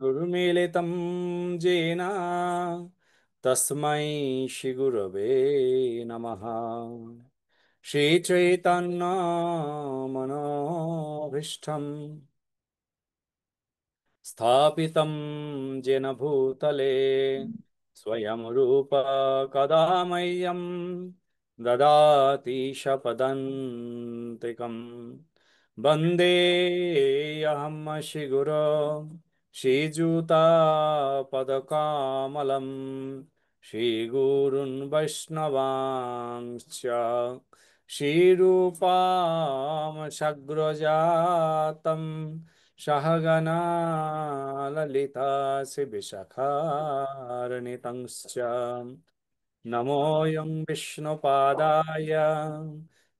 गुरुमिलितं येन तस्मै श्रीगुरवे नमः। श्रीचैतन्यमनोभीष्टं स्थापितं येन भूतले स्वयं रूप कदा मह्यं ददाति शपदन्तिकम्। वन्देऽहं श्रीगुरो श्रीयुतापदकमलं श्रीगुरून् वैष्णवांश्च श्रीरूपां सग्रजातं सहगना ललिता श्रीविशाखान्वितंश्च नमोऽयं विष्णुपादाय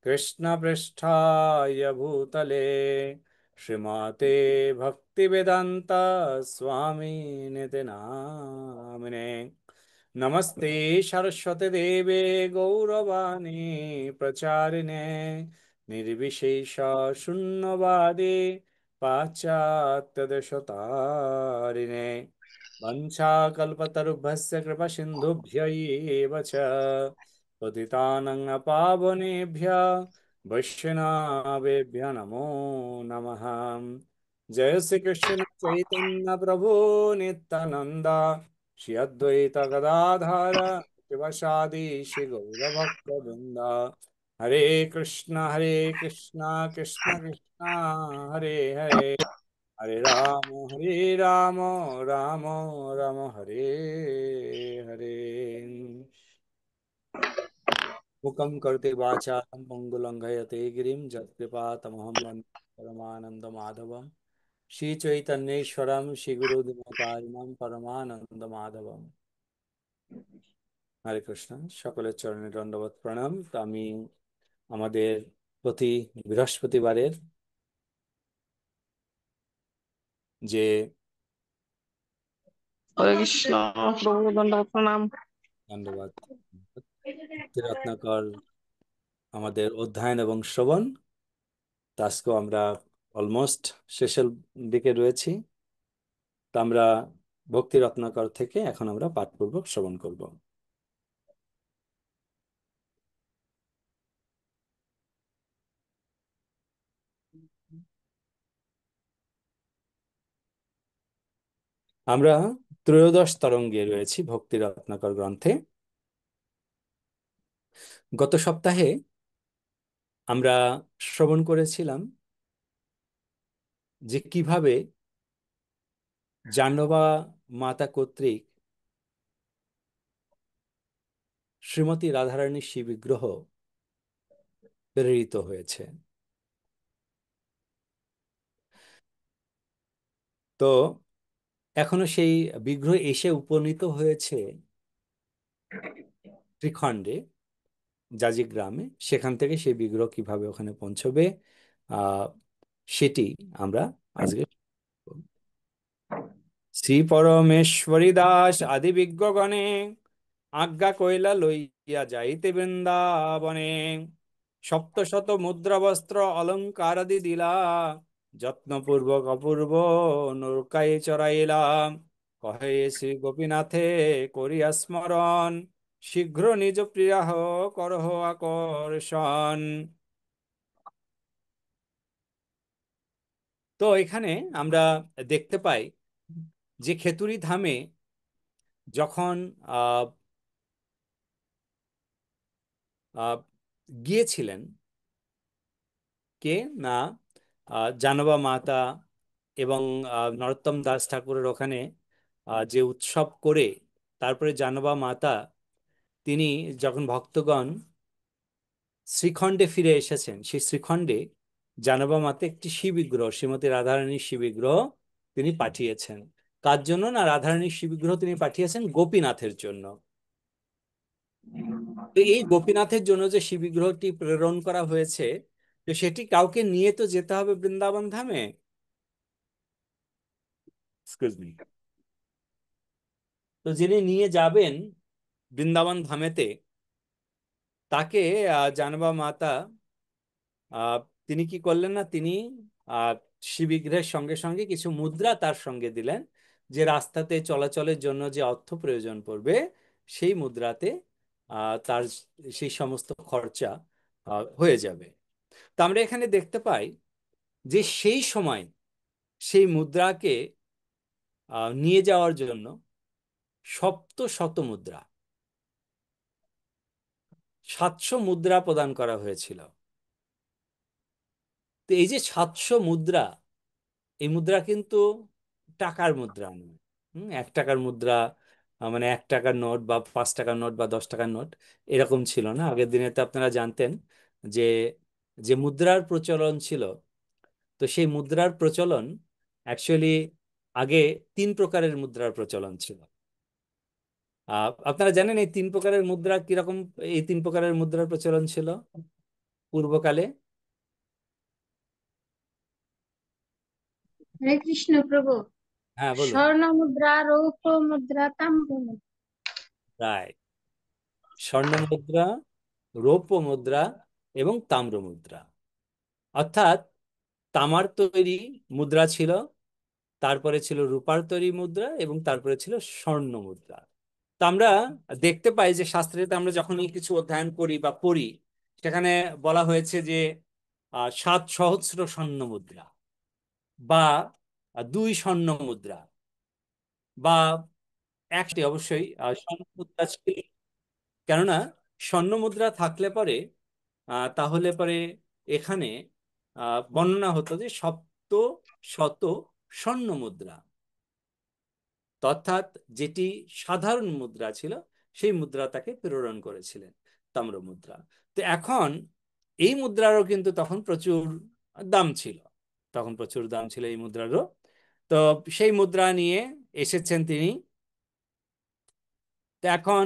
कृष्णपृष्ठाय भूतले श्रीमते भक्तिवेदान्ता स्वामिनिति नामिने। नमस्ते सरस्वती देवे गौरवाणी प्रचारिणे निर्विशेष शून्यवादे पाश्चात्यदेशतारिणे वंशाकल्पतरुभ्यश्च कृपसिन्धुभ्य एव च पतितानां पावनेभ्यः वैष्णवेभ्यः नमो नमः। जय श्री कृष्ण चैतन्य प्रभु नित्यानंद श्री अद्वैत गदाधर शिवसादि श्री गौरभक्तवृंद। हरे कृष्णा कृष्ण कृष्णा हरे हरे, हरे राम राम राम हरे हरे। मुखं करोति वाचालं पंगुलंघयते गिरिं यत्कृपातमहं वन्दे परमानन्दमाधवं। श्रीचैतन्येश्वरं श्रीगुरुदिनकारिणं परमानन्दमाधवम्। হরে কৃষ্ণ। সকলের চরণে দণ্ডবত প্রণাম। তো আমি আমাদের প্রতি বৃহস্পতিবারের যে হরে কৃষ্ণ। প্রভু দণ্ডবত প্রণাম। দণ্ডবাদ রত্নাকর আমাদের অধ্যয়ন এবং শ্রবণ, তা আজকেও আমরা অলমোস্ট শেষের দিকে রয়েছি। তা আমরা ভক্তি রত্নাকর থেকে এখন আমরা পাঠপূর্বক শ্রবণ করব। আমরা ত্রয়োদশ তরঙ্গে রয়েছি ভক্তি রত্নাকর গ্রন্থে। গত সপ্তাহে আমরা শ্রবণ করেছিলাম যে কিভাবে জাহ্নবা মাতা কর্তৃক শ্রীমতী রাধারানীর শিব বিগ্রহ প্রেরিত হয়েছে। তো এখনো সেই বিগ্রহ এসে উপনীত হয়েছে শ্রীখণ্ডে, জাজি গ্রামে। সেখান থেকে সেই বিগ্রহ কিভাবে ওখানে পৌঁছবে সেটি আমরা আজকে শ্রী পরমেশ্বরী দাস আদি বিজ্ঞগণে আজ্ঞা কইলা লইয়া যাইতে বৃন্দাবনে। সপ্তশত মুদ্রা বস্ত্র অলঙ্কারাদি দিলা যত্নপূর্বক অপূর্ব নৌকায় চড়াইলাম। কহে শ্রী গোপীনাথে করিয়া স্মরণ শীঘ্র নিজ প্রিয়াহ করহ আকর্ষণ। তো এখানে আমরা দেখতে পাই যে খেতুরি ধামে যখন আহ আহ, গিয়েছিলেন কে না, জানবা মাতা এবং নরোত্তম দাস ঠাকুরের ওখানে যে উৎসব করে তারপরে জানবা মাতা তিনি যখন ভক্তগণ শ্রীখণ্ডে ফিরে এসেছেন, সেই শ্রীখণ্ডে জানবা মাতা একটি শিব বিগ্রহ, শ্রীমতী রাধারানীর শিব বিগ্রহ তিনি পাঠিয়েছেন। কার জন্য? না, রাধারানীর শিব বিগ্রহ তিনি পাঠিয়েছেন গোপীনাথের জন্য। তো এই গোপীনাথের জন্য যে শিব বিগ্রহটি প্রেরণ করা হয়েছে, তো সেটি কাউকে নিয়ে তো যেতে হবে বৃন্দাবন ধামে। Excuse me. তো যিনি নিয়ে যাবেন বৃন্দাবন ধামেতে, তাকে জানবা মাতা আহ, তিনি কি করলেন না, তিনি শিবিগ্রহের সঙ্গে সঙ্গে কিছু মুদ্রা তার সঙ্গে দিলেন, যে রাস্তাতে চলাচলের জন্য যে অর্থ প্রয়োজন পড়বে সেই মুদ্রাতে তার সেই সমস্ত খরচা হয়ে যাবে। তা আমরা এখানে দেখতে পাই যে সেই সময় সেই মুদ্রাকে নিয়ে যাওয়ার জন্য সপ্ত শত মুদ্রা, 700 মুদ্রা প্রদান করা হয়েছিল। তো এই যে 700 মুদ্রা, এই মুদ্রা কিন্তু টাকার মুদ্রা নয়। 1 টাকার মুদ্রা, মানে 1 টাকার নোট বা 5 টাকার নোট বা 10 টাকার নোট এরকম ছিল না। আগের দিনে তো আপনারা জানতেন যে যে মুদ্রার প্রচলন ছিল, তো সেই মুদ্রার প্রচলন অ্যাকচুয়ালি আগে 3 প্রকারের মুদ্রার প্রচলন ছিল। আপনারা জানেন এই 3 প্রকারের মুদ্রা কিরকম? এই 3 প্রকারের মুদ্রার প্রচলন ছিল পূর্বকালে। হরে কৃষ্ণ প্রভু। হ্যাঁ, বলুন। স্বর্ণ মুদ্রা, রৌপ্য মুদ্রা, তাম্র মুদ্রা। রাইট। স্বর্ণ মুদ্রা, রৌপ্য মুদ্রা এবং তাম্র মুদ্রা। অর্থাৎ তামার তৈরি মুদ্রা ছিল, তারপরে ছিল রূপার তৈরি মুদ্রা এবং তারপরে ছিল স্বর্ণ মুদ্রা। তো আমরা দেখতে পাই যে শাস্ত্রেতে আমরা যখন এই কিছু অধ্যয়ন করি বা পড়ি, সেখানে বলা হয়েছে যে 7 সহস্র স্বর্ণ মুদ্রা, বা 2 স্বর্ণ মুদ্রা, বা একটি অবশ্যই স্বর্ণ মুদ্রা ছিল। কেননা স্বর্ণ মুদ্রা থাকলে পরে তাহলে পরে এখানে বর্ণনা হতো যে সপ্ত শত স্বর্ণ মুদ্রা, অর্থাৎ যেটি সাধারণ মুদ্রা ছিল সেই মুদ্রা তাকে প্রেরণ করেছিলেন, তাম্র মুদ্রা। তো এখন এই মুদ্রারও কিন্তু তখন প্রচুর দাম ছিল, তখন প্রচুর দাম ছিল এই মুদ্রারও। তো সেই মুদ্রা নিয়ে এসেছেন তিনি। তো এখন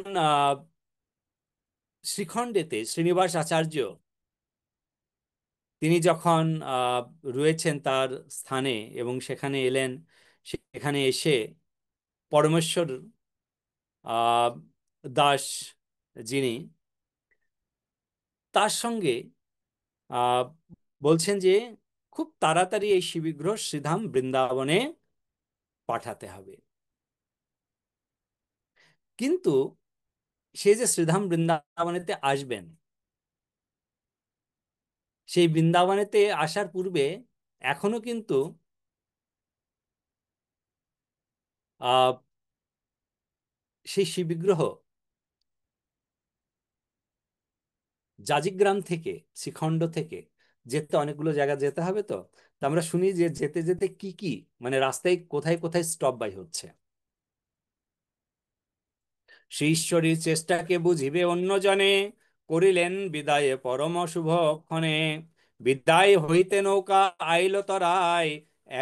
শ্রীখণ্ডেতে শ্রীনিবাস আচার্য তিনি যখন আহ, রয়েছেন তার স্থানে এবং সেখানে এলেন, সেখানে এসে পরমেশ্বর আহ, দাস যিনি, তার সঙ্গে আহ, বলছেন যে খুব তাড়াতাড়ি এই শিববিগ্রহ শ্রীধাম বৃন্দাবনে পাঠাতে হবে। কিন্তু সে যে শ্রীধাম বৃন্দাবনেতে আসবেন, সেই বৃন্দাবনেতে আসার পূর্বে এখনো কিন্তু আহ সেই শিববিগ্রহ জাজিগ্রাম থেকে, শ্রীখণ্ড থেকে যেতে অনেকগুলো জায়গা যেতে হবে। তো তো আমরা শুনি যে যেতে যেতে কি কি, মানে রাস্তায় কোথায় কোথায় স্টপ বাই হচ্ছে। শ্রী ঈশ্বরীর চেষ্টাকে বুঝিবে অন্যজনে, করিলেন বিদায়ে পরম শুভক্ষণে। বিদায় হইতে নৌকা আইল তরায়,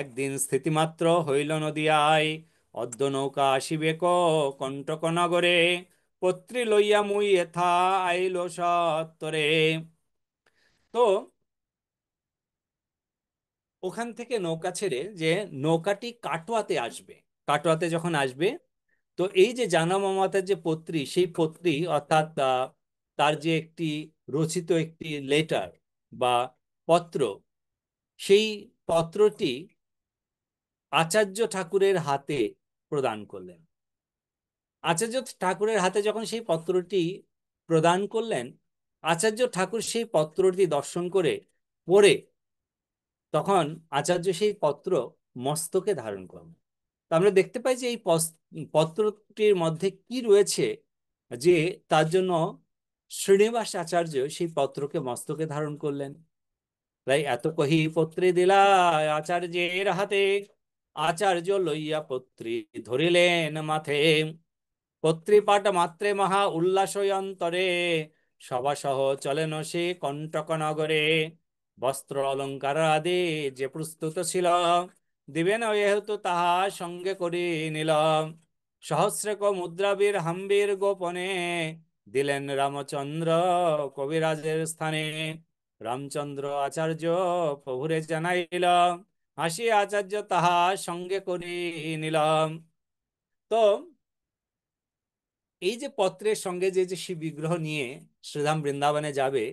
একদিন স্থিতিমাত্র হইল নদিয়ায়। অদ্য নৌকা আসিবে কণ্টক নগরে, পত্রী লইয়া মুই এথা আইল সত্তরে। তো ওখান থেকে নৌকা ছেড়ে যে নৌকাটি কাটোয়াতে আসবে, কাটোয়াতে যখন আসবে, তো এই যে জানা মমতার যে পত্রী, সেই পত্রী অর্থাৎ তার যে একটি রচিত একটি লেটার বা পত্র, সেই পত্রটি আচার্য ঠাকুরের হাতে প্রদান করলেন। আচার্য ঠাকুরের হাতে যখন সেই পত্রটি প্রদান করলেন, আচার্য ঠাকুর সেই পত্রটি দর্শন করে পড়ে তখন আচার্য সেই পত্র মস্তকে ধারণ করলেন। তো আমরা দেখতে পাই যে এই পত্রটির মধ্যে কি রয়েছে, যে তার জন্য শ্রীনিবাস আচার্য সেই পত্রকে মস্তকে ধারণ করলেন। তাই এত কহি পত্রে দিলা আচার্যের হাতে, আচার্য লইয়া পত্রী ধরিলেন মাথে। পত্রীপাঠ মাত্রে মহা উল্লাস অন্তরে, সভা সহ চলেন সে কণ্টক নগরে। বস্ত্র অলঙ্কার আদি যে প্রস্তুত ছিল, দিবেন যেহেতু তাহা সঙ্গে করি নিল। সহস্রেক মুদ্রাবীর হাম্বির গোপনে, দিলেন রামচন্দ্র কবিরাজের স্থানে। রামচন্দ্র আচার্য প্রভুরে জানাইল, হাসি আচার্য তাহা সঙ্গে করি নিলাম। তো এই যে পত্রের সঙ্গে যে যে শিব বিগ্রহ নিয়ে শ্রীধাম বৃন্দাবনে যাবে,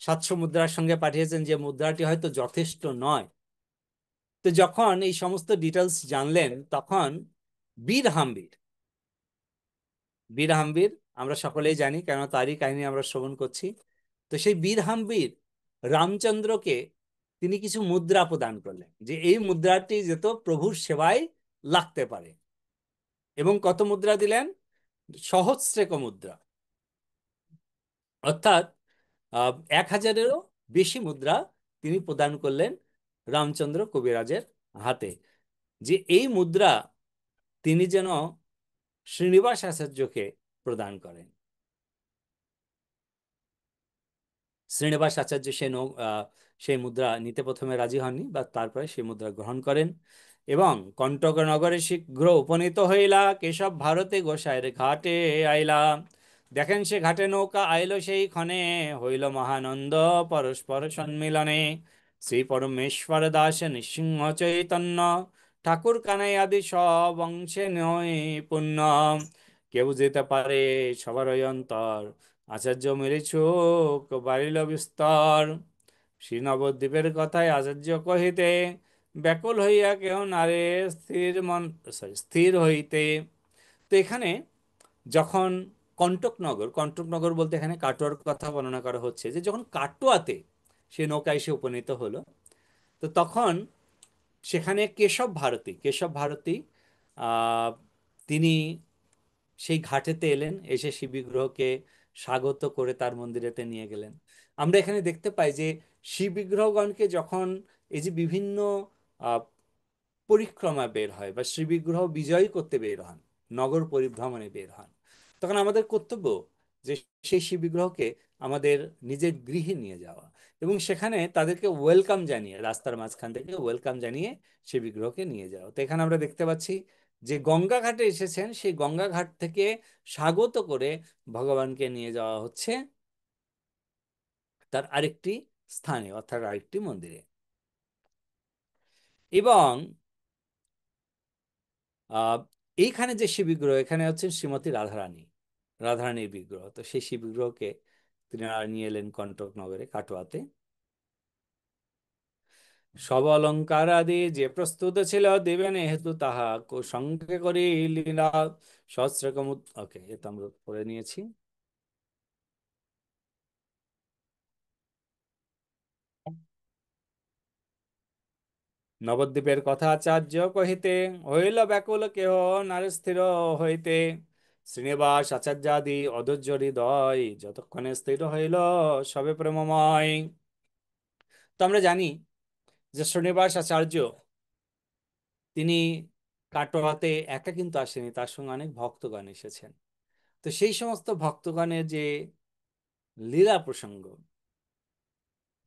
700 মুদ্রার সঙ্গে পাঠিয়েছেন, যে মুদ্রাটি হয়তো যথেষ্ট নয়। তো তো যখন এই সমস্ত ডিটেলস জানলেন তখন বীর হাম্বির, বীর হাম্বির আমরা সকলেই জানি, কেন তারই কাহিনী আমরা শ্রবণ করছি। তো সেই বীর হাম্বির রামচন্দ্রকে তিনি কিছু মুদ্রা প্রদান করলেন, যে এই মুদ্রাটি যেত প্রভুর সেবায় লাগতে পারে। এবং কত মুদ্রা দিলেন? সহস্রেক মুদ্রা, অর্থাৎ 1000-এরও বেশি মুদ্রা তিনি প্রদান করলেন রামচন্দ্র কবিরাজের হাতে, যে এই মুদ্রা তিনি যেন শ্রীনিবাস আচার্যকে প্রদান করেন। শ্রীনিবাস আচার্য সেই মুদ্রা নিতে প্রথমে রাজি হননি, বা তারপরে সেই মুদ্রা গ্রহণ করেন। এবং কণ্টক নগরে শীঘ্র উপনীত হইলা, কেশব ভারতে গোসাইয়ের ঘাটে আইলা। দেখেন সে ঘাটে নৌকা আইলো সেই ক্ষণে, হইল মহানন্দ পরস্পর সম্মিলনে। শ্রী পরমেশ্বর দাস নৃসিংহ চৈতন্য, ঠাকুর কানাই আদি সব অংশে নৈপুণ্য। কেউ যেতে পারে সবার অন্তর, আচার্য মেরিচুক বাড়িল বিস্তর। শ্রী নবদ্বীপের কথায় আচার্য কহিতে, ব্যাকুল হইয়া কেহ নারে স্থির মন, স্থির হইতে। তো এখানে যখন কণ্টকনগর, কণ্টকনগর বলতে এখানে কাটোয়ার কথা বর্ণনা করা হচ্ছে, যে যখন কাটোয়াতে সে নৌকা এসে উপনীত হলো, তো তখন সেখানে কেশব ভারতী, কেশব ভারতী আহ, তিনি সেই ঘাটেতে এলেন, এসে শিব বিগ্রহকে স্বাগত করে তার মন্দিরেতে নিয়ে গেলেন। আমরা এখানে দেখতে পাই যে শিব বিগ্রহগণকে যখন এই যে বিভিন্ন আহ, পরিক্রমা বের হয় বা শ্রী বিগ্রহ বিজয় করতে বের হন, নগর পরিভ্রমণে বের হন, তখন আমাদের কর্তব্য যে সেই শিব বিগ্রহকে আমাদের নিজের গৃহে নিয়ে যাওয়া এবং সেখানে তাদেরকে ওয়েলকাম জানিয়ে, রাস্তার মাঝখান থেকে ওয়েলকাম জানিয়ে সেই বিগ্রহকে নিয়ে যাওয়া। তো এখানে আমরা দেখতে পাচ্ছি যে গঙ্গা ঘাটে এসেছেন, সেই গঙ্গা ঘাট থেকে স্বাগত করে ভগবানকে নিয়ে যাওয়া হচ্ছে তার আরেকটি স্থানে, অর্থাৎ আরেকটি মন্দিরে। এবং আহ এইখানে যে শিব বিগ্রহ, এখানে হচ্ছেন শ্রীমতী রাধারানী, রাধারানীর বিগ্রহ। তো সেই শিব বিগ্রহকে তিনি নিয়ে এলেন কণ্টক নগরে কাটোয়াতে। সব অলঙ্কার আদি যে প্রস্তুত ছিল দেবেন হেতু তাহা সঙ্গে করি লীলা সহস্রকম। ওকে, এটা আমরা পড়ে নিয়েছি। নবদ্বীপের কথা আচার্য কহিতে, হইল ব্যাকুল কেহ নারে স্থির হইতে। শ্রীনিবাস আচার্যাদি অধৈর্য হৃদয়, যতক্ষণে স্থির হইল সবে প্রেমময়। তো আমরা জানি যে শ্রীনিবাস আচার্য তিনি কাটোয়াতে একা কিন্তু আসেনি, তার সঙ্গে অনেক ভক্তগণ এসেছেন। তো সেই সমস্ত ভক্তগণের যে লীলা প্রসঙ্গ,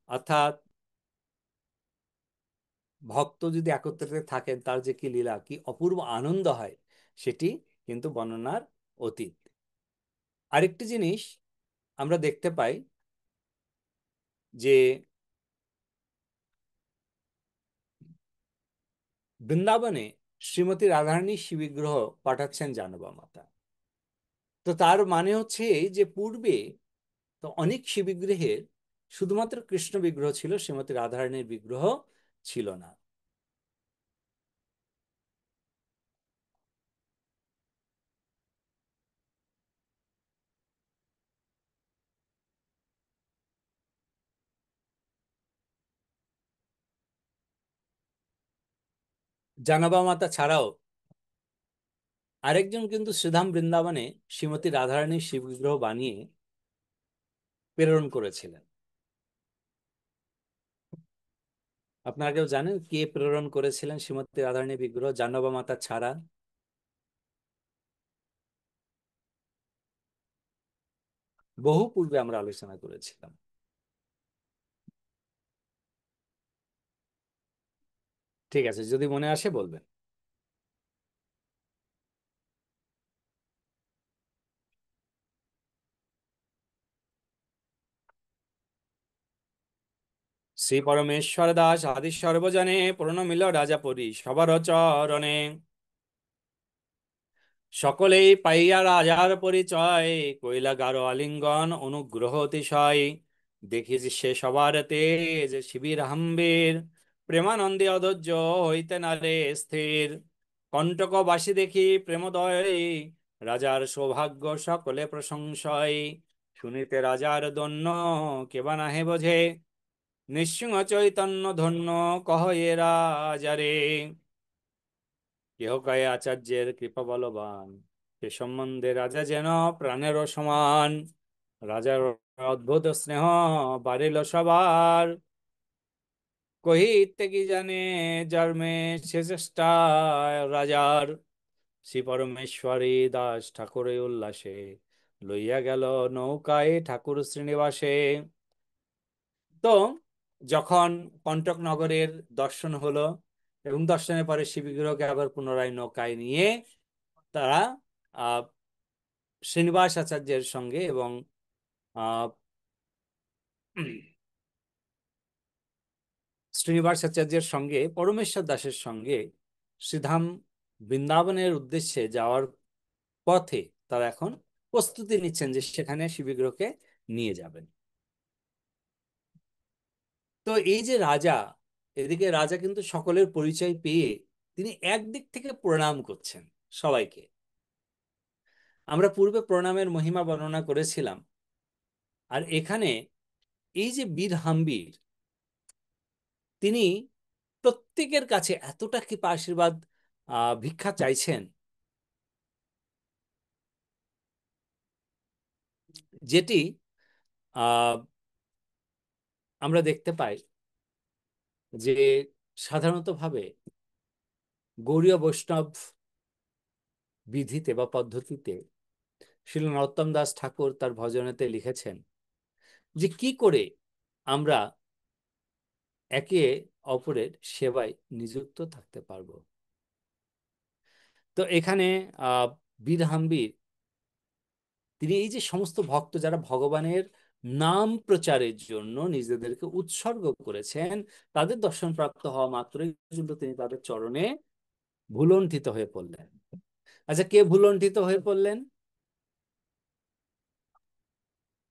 অর্থাৎ ভক্ত যদি একত্রিত থাকেন তার যে কি লীলা, কি অপূর্ব আনন্দ হয়, সেটি কিন্তু বর্ণনার অতীত। আরেকটি জিনিস আমরা দেখতে পাই যে বৃন্দাবনে শ্রীমতী রাধারানী শিববিগ্রহ পাঠাচ্ছেন জানবা মাতা। তো তার মানে হচ্ছে এই যে পূর্বে তো অনেক শিববিগ্রহের শুধুমাত্র কৃষ্ণ বিগ্রহ ছিল, শ্রীমতী রাধারানীর বিগ্রহ ছিল না। জানবা মাতা ছাড়াও আরেকজন কিন্তু শ্রীধাম বৃন্দাবনে শ্রীমতী রাধারানীর শিববিগ্রহ বানিয়ে প্রেরণ করেছিলেন। আপনারা কেউ জানেন কে প্রেরণ করেছিলেন শ্রীমতী রাধারানীর বিগ্রহ জাহ্নবা মাতা ছাড়া? বহু পূর্বে আমরা আলোচনা করেছিলাম। ঠিক আছে, যদি মনে আসে বলবেন। শ্রী পরমেশ্বর দাস আদি সর্বজনে প্রণমিল রাজাপরি সবার চরণে। সকলেই পাইয়া রাজার পরিচয়, কইলা গারো আলিঙ্গন অনুগ্রহ অতিশয়। দেখি যে সে সবার তেজ শিবির হাম্বের, প্রেমানন্দে অধৈর্য হইতে না রে স্থির। কণ্টকবাসী দেখি প্রেমোদয়, রাজার সৌভাগ্য সকলে প্রশংসয়। শুনিতে রাজার দন্য কেবা নাহে বোঝে, নৃসিংহ চৈতন্য ধন্য কহ এ রাজারে। কেহ কয়ে আচার্যের কৃপা বলবান, সে সম্বন্ধে রাজা যেন প্রাণেরও সমান। রাজার অদ্ভুত স্নেহ বাড়িল সবার, কহিতে কি জানে জন্মে সে চেষ্টা রাজার। শ্রী পরমেশ্বরী দাস ঠাকুরের উল্লাসে, লইয়া গেল নৌকায় ঠাকুর শ্রীনিবাসে। তো যখন কণ্টক নগরের দর্শন হলো, এবং দর্শনের পরে শিববিগ্রহকে আবার পুনরায় নৌকায় নিয়ে তারা আহ শ্রীনিবাস আচার্যের সঙ্গে এবং আহ শ্রীনিবাস আচার্যের সঙ্গে পরমেশ্বর দাসের সঙ্গে শ্রীধাম বৃন্দাবনের উদ্দেশ্যে যাওয়ার পথে তারা এখন প্রস্তুতি নিচ্ছেন যে সেখানে শিববিগ্রহকে নিয়ে যাবেন। তো এই যে রাজা, এদিকে রাজা কিন্তু সকলের পরিচয় পেয়ে তিনি একদিক থেকে প্রণাম করছেন সবাইকে। আমরা পূর্বে প্রণামের মহিমা বর্ণনা করেছিলাম। আর এখানে এই যে বীর হাম্বির, তিনি প্রত্যেকের কাছে এতটা কৃপা আশীর্বাদ ভিক্ষা চাইছেন, যেটি আহ আমরা দেখতে পাই যে সাধারণতভাবে গৌড়ীয় বৈষ্ণব বিধিতে বা পদ্ধতিতে শ্রীল নরোত্তম দাস ঠাকুর তার ভজনেতে লিখেছেন যে কি করে আমরা একে অপরের সেবায় নিযুক্ত থাকতে পারবো। তো এখানে আহ বীর হাম্বির, তিনি এই যে সমস্ত ভক্ত যারা ভগবানের নাম প্রচারের জন্য নিজেদেরকে উৎসর্গ করেছেন, তাদের দর্শন প্রাপ্ত হওয়া মাত্রই কিন্তু তিনি তাদের চরণে ভুলণ্ঠিত হয়ে পড়লেন। আচ্ছা, কে ভুলণ্ঠিত হয়ে পড়লেন?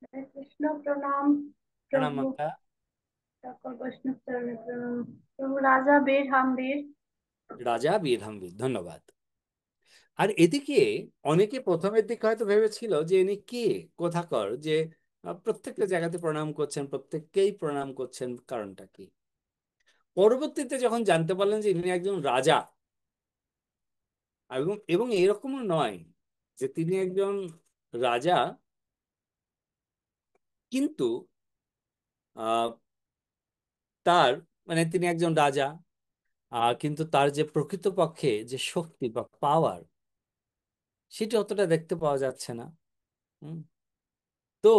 হরে কৃষ্ণ, প্রণাম প্রণাম প্রভু। মাতা। সকল বৈষ্ণব চরণে প্রণাম। প্রভু রাজা বীর হাম্বির। রাজা বীর হাম্বির, ধন্যবাদ। আর এদিকে অনেকে প্রথমের দিকে হয়তো ভেবেছিল যে ইনি কে, কোথাকার যে প্রত্যেকটা জায়গাতে প্রণাম করছেন, প্রত্যেককেই প্রণাম করছেন, কারণটা কি। পরবর্তীতে যখন জানতে পারলেন যে ইনি একজন রাজা, এবং এবং এরকমও নয় যে তিনি একজন রাজা, কিন্তু আহ, তার মানে তিনি একজন রাজা, কিন্তু তার যে প্রকৃতপক্ষে যে শক্তি বা পাওয়ার, সেটি অতটা দেখতে পাওয়া যাচ্ছে না। হুম। তো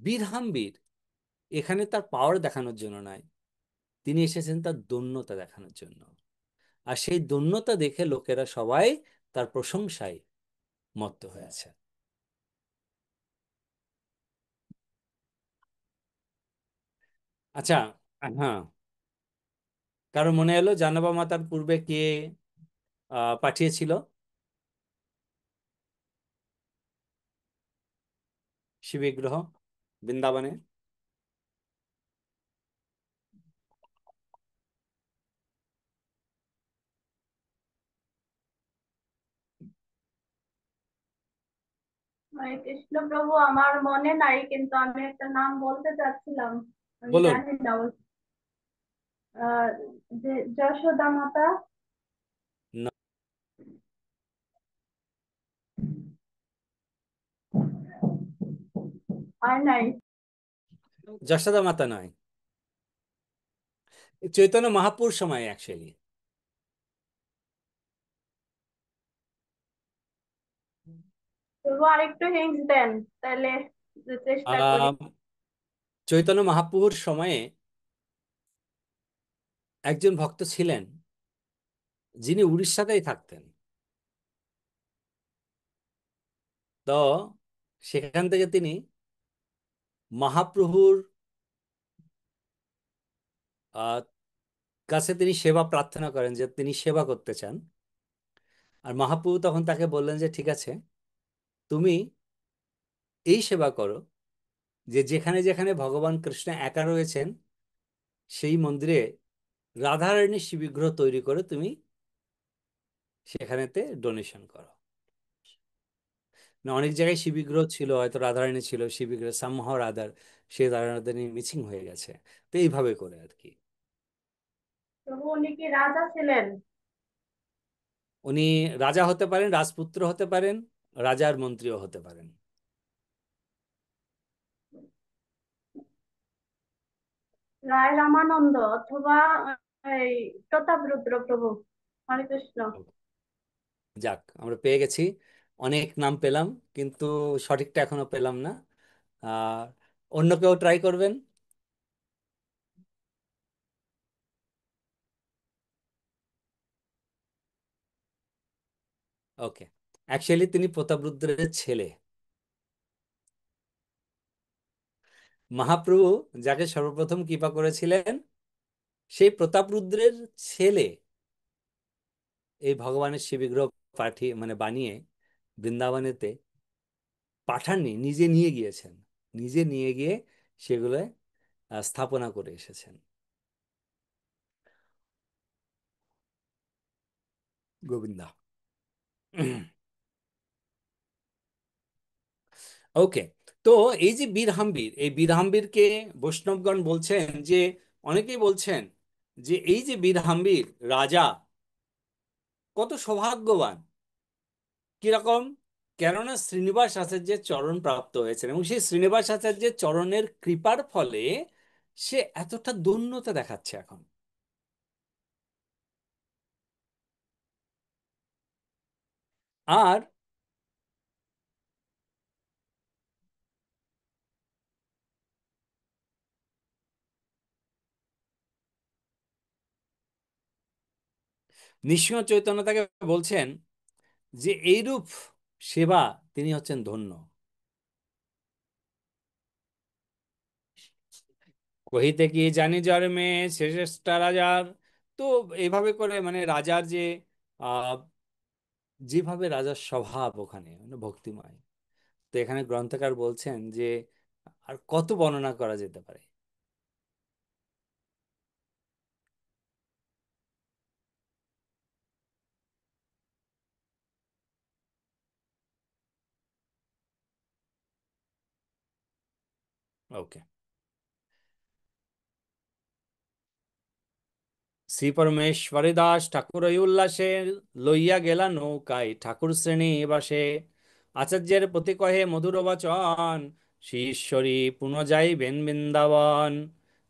বীর এখানে তার পাওয়ার দেখানোর জন্য নয়, তিনি এসেছেন তার দৈন্যতা দেখানোর জন্য। আর সেই দৈন্যতা দেখে লোকেরা সবাই তার প্রশংসায় মত্ত হয়েছে। আচ্ছা, হ্যাঁ, কারো মনে এলো জানাবা মাতার পূর্বে কে পাঠিয়েছিল শিববিগ্রহ বৃন্দাবনে? হরে কৃষ্ণ প্রভু, আমার মনে নাই, কিন্তু আমি একটা নাম বলতে চাচ্ছিলাম। আমি বলুন। জানি না আহ, যে যশোদা মাতা। না, হয় নাই। যশোদা মাতা নয়, চৈতন্য মহাপুর সময় অ্যাকচুয়ালি। প্রভু আরেকটু হিন্টস দেন, তাহলে চেষ্টা করি। চৈতন্য মহাপুর সময়ে একজন ভক্ত ছিলেন যিনি উড়িষ্যাতেই থাকতেন। তো সেখান থেকে তিনি মহাপ্রভুর আহ, কাছে তিনি সেবা প্রার্থনা করেন, যে তিনি সেবা করতে চান। আর মহাপ্রভু তখন তাকে বললেন যে ঠিক আছে, তুমি এই সেবা করো যে যেখানে যেখানে ভগবান কৃষ্ণ একা রয়েছেন সেই মন্দিরে রাধারানীর শিব বিগ্রহ তৈরি করে তুমি সেখানেতে ডোনেশন করো। না, অনেক জায়গায় শিব বিগ্রহ ছিল, হয়তো রাধারানী ছিল, শিব বিগ্রহ সামহাও রাধার, সেই রাধারানী মিসিং হয়ে গেছে। তো এইভাবে করে আর কি। প্রভু উনি কি রাজা ছিলেন? উনি রাজা হতে পারেন, রাজপুত্র হতে পারেন, রাজার মন্ত্রীও হতে পারেন। রায় রামানন্দ অথবা এই প্রতাপরুদ্র প্রভু। হরে কৃষ্ণ। যাক, আমরা পেয়ে গেছি, অনেক নাম পেলাম, কিন্তু সঠিকটা এখনো পেলাম না। আর অন্য কেউ ট্রাই করবেন? ওকে, অ্যাকচুয়ালি তিনি প্রতাপরুদ্রের ছেলে। মহাপ্রভু যাকে সর্বপ্রথম কৃপা করেছিলেন, সেই প্রতাপরুদ্রের ছেলে এই ভগবানের শিববিগ্রহ পাঠিয়ে মানে বানিয়ে বৃন্দাবনেতে পাঠাননি, নিজে নিয়ে গিয়েছেন। নিজে নিয়ে গিয়ে সেগুলো স্থাপনা করে এসেছেন। গোবিন্দা। ওকে, তো এই যে বীরহাম্বির, এই বীরহাম্বিরকে বৈষ্ণবগণ বলছেন যে, অনেকেই বলছেন যে এই যে বীরহাম্বির রাজা কত সৌভাগ্যবান। কিরকম? কেননা শ্রীনিবাস আচার্যের চরণ প্রাপ্ত হয়েছেন, এবং সেই শ্রীনিবাস আচার্যের চরণের কৃপার ফলে সে এতটা দৈন্যতা দেখাচ্ছে এখন। আর নৃসিংহ চৈতন্য তাকে বলছেন যে এইরূপ সেবা তিনি হচ্ছেন ধন্য। কহিতে কি জানি যার মেয়ে শ্রেষ্ঠা রাজার। তো এইভাবে করে মানে রাজার যে আহ যেভাবে রাজার স্বভাব ওখানে মানে ভক্তিময়। তো এখানে গ্রন্থকার বলছেন যে আর কত বর্ণনা করা যেতে পারে। ওকে। শ্রী পরমেশ্বরী দাস ঠাকুর এই উল্লাসে লইয়া গেলা নৌকায় ঠাকুর শ্রেণী বাসে। আচার্যের প্রতি কহে মধুর বচন, শ্রী ঈশ্বরী পুনঃ যাইবেন বৃন্দাবন।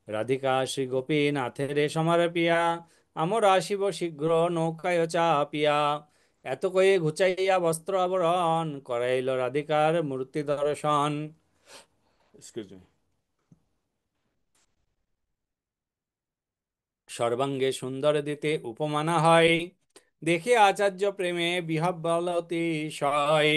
রাধিকা শ্রী গোপীনাথের সমর্পিয়া, আমরা আসিব শীঘ্র নৌকায় চাপিয়া। এত কয়ে ঘুচাইয়া বস্ত্র আবরণ, করাইল রাধিকার মূর্তি দর্শন। Excuse me. সর্বাঙ্গে সুন্দর দিতে উপমানা হয়, দেখে আচার্য প্রেমে বিহ্বল অতিশয়।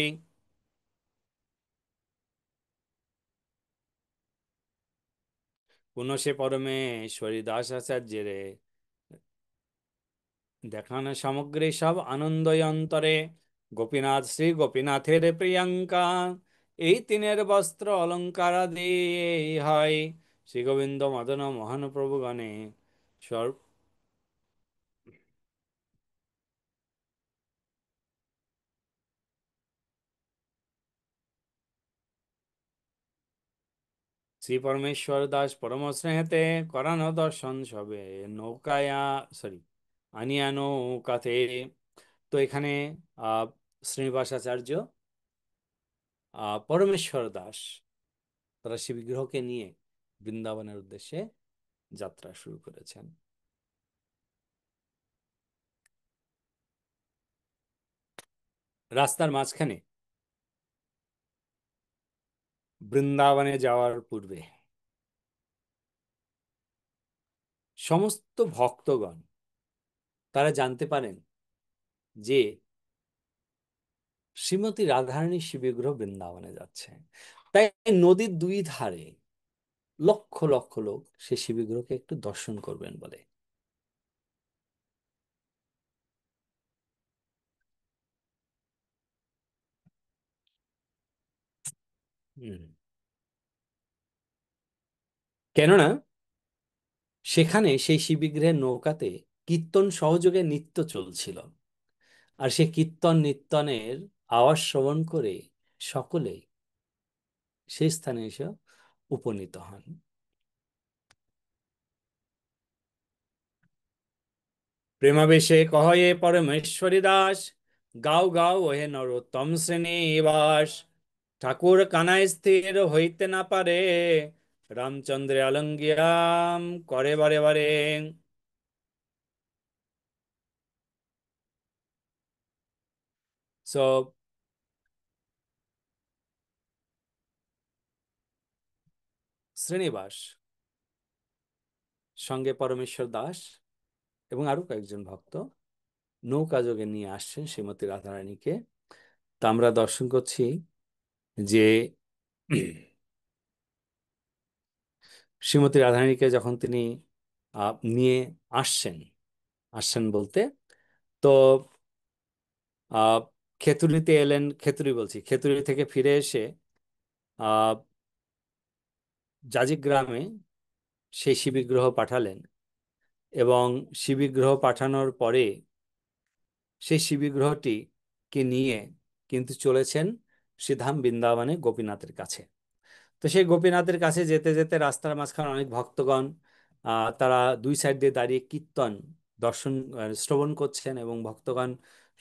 পুনঃ সে পরমেশ্বরী দাস আচার্যের দেখানো সামগ্রী সব আনন্দ অন্তরে। গোপীনাথ শ্রী গোপীনাথের প্রিয়াঙ্কা, এই তিনের বস্ত্র অলঙ্কার দিয়ে হয়। শ্রী গোবিন্দ মদন মোহন প্রভুগণে সর্ব। শ্রী পরমেশ্বর দাস পরম স্নেহেতে করানো দর্শন সবে নৌকায়া, সরি, আনিয়া নৌকাতে। তো এখানে আহ শ্রীনিবাস আচার্য, পরমেশ্বর দাস, তারা শিব বিগ্রহকে নিয়ে বৃন্দাবনের উদ্দেশ্যে যাত্রা শুরু করেছেন। রাস্তার মাঝখানে বৃন্দাবনে যাওয়ার পূর্বে সমস্ত ভক্তগণ তারা জানতে পারেন যে শ্রীমতী রাধারানী শিব বিগ্রহ বৃন্দাবনে যাচ্ছে। তাই নদীর দুই ধারে লক্ষ লক্ষ লোক সে শিব বিগ্রহকে একটু দর্শন করবেন বলে। হুম। কেননা সেখানে সেই শিবিগৃহের নৌকাতে কীর্তন সহযোগে নৃত্য চলছিল। আর সে কীর্তন নৃত্যনের আওয়াজ শ্রবণ করে সকলে সেই স্থানে এসে উপনীত হন। প্রেমাবেশে কহয়ে পরমেশ্বরী দাস, গাও গাও ওহে নরোত্তম শ্রেণীবাস। ঠাকুর কানায় স্থির হইতে না পারে, রামচন্দ্রে আলঙ্গিয়াম করে বারে বারে। সো শ্রীনিবাস সঙ্গে পরমেশ্বর দাস এবং আরো কয়েকজন ভক্ত নৌকা যোগে নিয়ে আসছেন শ্রীমতী রাধারানীকে। তা আমরা দর্শন করছি যে শ্রীমতী রাধারানীকে যখন তিনি নিয়ে আসছেন, আসছেন বলতে তো আহ খেতুড়িতে এলেন, খেতুড়ি বলছি, খেতুড়ি থেকে ফিরে এসে আহ জাজিক গ্রামে সেই শিবিগ্রহ পাঠালেন। এবং শিবিগ্রহ পাঠানোর পরে সেই শিবিগ্রহটিকে নিয়ে কিন্তু চলেছেন শ্রীধাম বৃন্দাবনে গোপীনাথের কাছে। তো সেই গোপীনাথের কাছে যেতে যেতে রাস্তার মাঝখানে অনেক ভক্তগণ তারা দুই সাইড দিয়ে দাঁড়িয়ে কীর্তন দর্শন শ্রবণ করছেন, এবং ভক্তগণ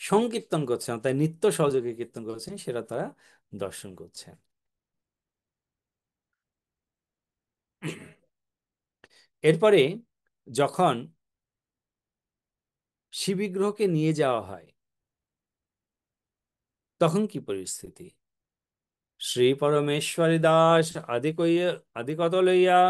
সংকীর্তন করছেন, তাই নিত্য সহযোগে কীর্তন করছেন, সেটা তারা দর্শন করছেন। এরপরে যখন শিবিগ্রহকে নিয়ে যাওয়া হয় তখন কি পরিস্থিতি? শ্রী পরমেশ্বরী দাস আদি কত লইয়া,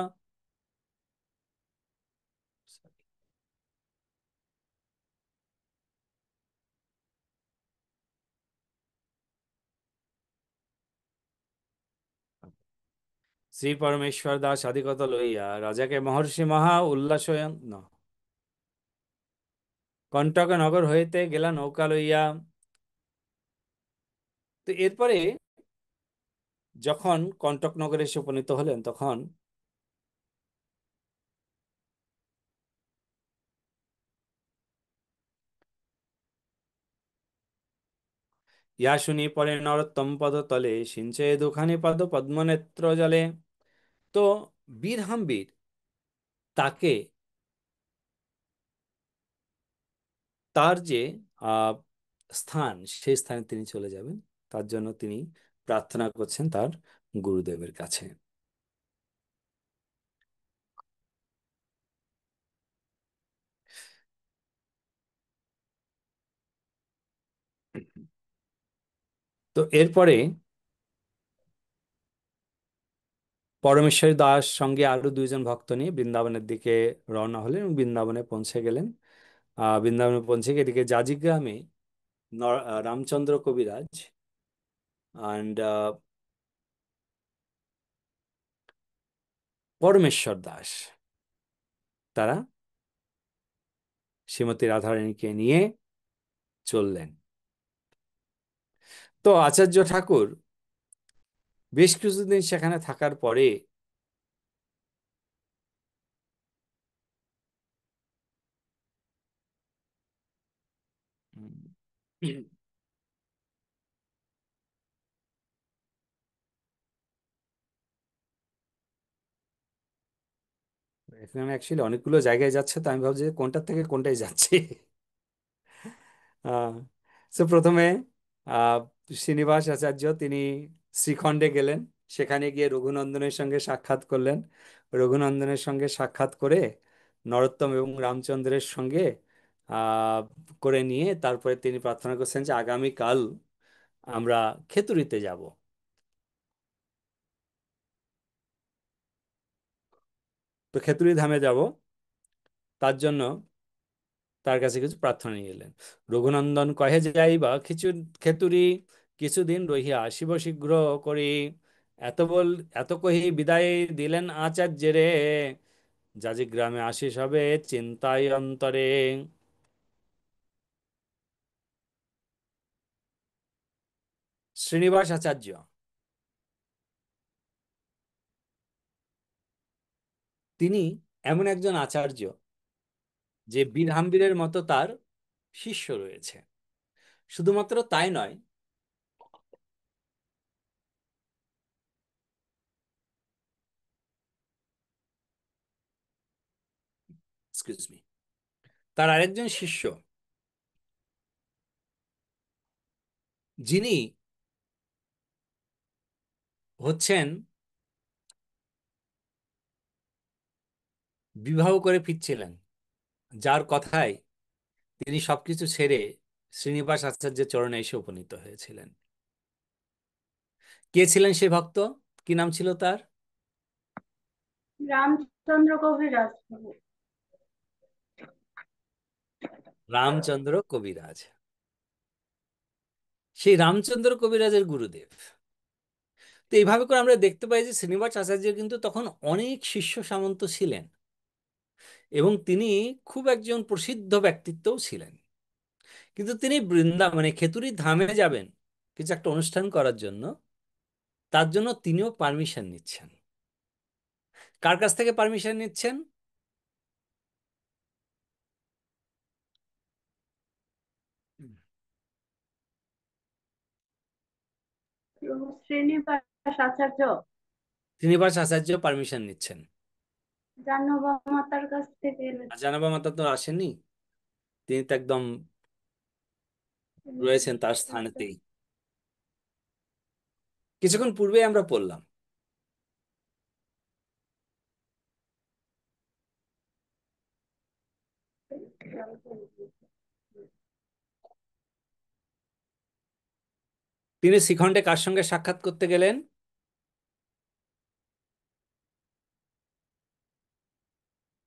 শ্রী পরমেশ্বর দাস আদি কত লইয়া রাজাকে মহর্ষি মহা উল্লাস কণ্টক নগর হইতে গেলা নৌকা লইয়া। তো এরপরে যখন কণ্টক নগরে এসে উপনীত হলেন তখন ইহা শুনি পরে নরোত্তম পদ তলে সিঞ্চে দুখানি পদ পদ্মনেত্র জলে। তো বীরহাম্বীর তাকে তার যে আহ স্থান, সেই স্থানে তিনি চলে যাবেন, তার জন্য তিনি প্রার্থনা করছেন তার গুরুদেবের কাছে। তো এরপরে পরমেশ্বরী দাস সঙ্গে আরো দুইজন ভক্ত নিয়ে বৃন্দাবনের দিকে রওনা হলেন এবং বৃন্দাবনে পৌঁছে গেলেন। বৃন্দাবনে পৌঁছে গিয়ে এদিকে জাজি গ্রামে রামচন্দ্র কবিরাজ অ্যান্ড পরমেশ্বর দাস তারা শ্রীমতী রাধারানীকে নিয়ে চললেন। তো আচার্য ঠাকুর বেশ কিছুদিন সেখানে থাকার পরে উম, এখানে অ্যাকচুয়ালি অনেকগুলো জায়গায় যাচ্ছে, তো আমি ভাবছি যে কোনটা থেকে কোনটায় যাচ্ছি। আহ প্রথমে আহ শ্রীনিবাস আচার্য তিনি শ্রীখণ্ডে গেলেন। সেখানে গিয়ে রঘুনন্দনের সঙ্গে সাক্ষাৎ করলেন। রঘুনন্দনের সঙ্গে সাক্ষাৎ করে নরোত্তম এবং রামচন্দ্রের সঙ্গে আহ করে নিয়ে তারপরে তিনি প্রার্থনা করছেন যে আগামীকাল আমরা খেতুড়িতে যাব। তো খেতুড়ি ধামে যাব, তার জন্য তার কাছে কিছু প্রার্থনা নিয়ে এলেন। রঘুনন্দন কহে যাই বা কিছু খেতুরি, কিছুদিন রহিয়া আসিব শীঘ্র করি। এত বল এত কহি বিদায় দিলেন আচার্যেরে, যাজি গ্রামে আসিস হবে চিন্তায় অন্তরে। শ্রীনিবাস আচার্য তিনি এমন একজন আচার্য যে বীরহাম্বীরের মতো তার শিষ্য রয়েছে। শুধুমাত্র তাই নয়, এক্সকিউজ মি, তার আরেকজন শিষ্য যিনি হচ্ছেন বিবাহ করে ফিরছিলেন, যার কথায় তিনি সবকিছু ছেড়ে শ্রীনিবাস আচার্যের চরণে এসে উপনীত হয়েছিলেন। কে ছিলেন সে ভক্ত? কি নাম ছিল তার? রামচন্দ্র কবিরাজ বাবু। রামচন্দ্র কবিরাজ। সেই রামচন্দ্র কবিরাজের গুরুদেব। তো এইভাবে করে আমরা দেখতে পাই যে শ্রীনিবাস আচার্যের কিন্তু তখন অনেক শিষ্য সামন্ত ছিলেন, এবং তিনি খুব একজন প্রসিদ্ধ ব্যক্তিত্বও ছিলেন। কিন্তু তিনি মানে খেতুরি ধামে যাবেন কিছু একটা অনুষ্ঠান করার জন্য, তার জন্য তিনিও পারমিশন নিচ্ছেন। কার কাছ থেকে পারমিশন নিচ্ছেন? প্রভু শ্রীনিবাস আচার্য শ্রীনিবাস আচার্য পারমিশন নিচ্ছেন। জাহ্নবী মাতার কাছ থেকে আর এনেছেন। জানাবা মাতা তো আসেননি, তিনি তো একদম রয়েছেন তার স্থানেতেই। কিছুক্ষণ পূর্বে আমরা পড়লাম তিনি শিখণ্ডে কার সঙ্গে সাক্ষাৎ করতে গেলেন?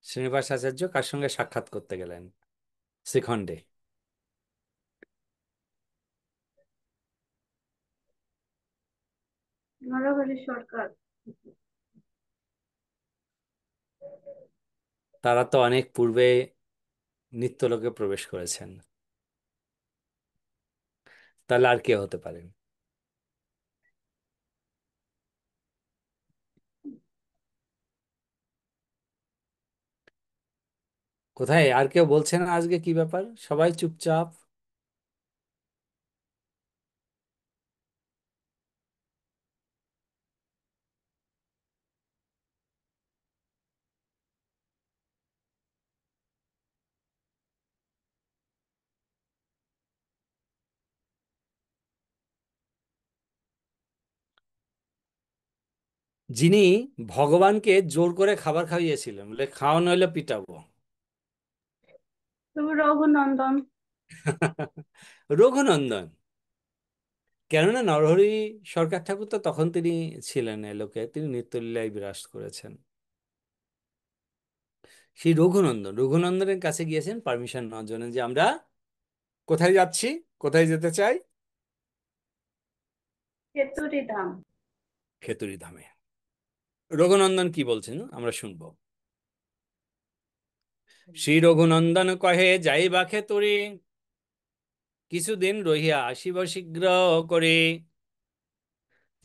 শ্রীনিবাস আচার্য কার সঙ্গে সাক্ষাৎ করতে গেলেন শিখণ্ডে? নরহরি সরকার। তারা তো অনেক পূর্বে নিত্যলোকে প্রবেশ করেছেন, তাহলে আর কে হতে পারেন? কোথায় আর কেউ বলছে না আজকে? কি ব্যাপার, সবাই চুপচাপ? যিনি ভগবানকে জোর করে খাবার খাইয়েছিলেন, বলে খাওয়া নইলে পিটাবো। প্রভু রঘুনন্দন। রঘুনন্দন। কেননা নরহরি সরকার ঠাকুর তো তখন তিনি ছিলেন এ লোকে, তিনি নিত্যলীলায় বিরাজ করেছেন। সেই রঘুনন্দন, রঘুনন্দনের কাছে গিয়েছেন পারমিশন নেওয়ার জন্য যে আমরা কোথায় যাচ্ছি, কোথায় যেতে চাই? খেতুরি ধাম। খেতুরি ধামে। রঘুনন্দন কি বলছেন আমরা শুনবো। শ্রী রঘুনন্দন কহে, যাইবা খেতুরি, কিছুদিন রহিয়া আসিব শীঘ্র করে।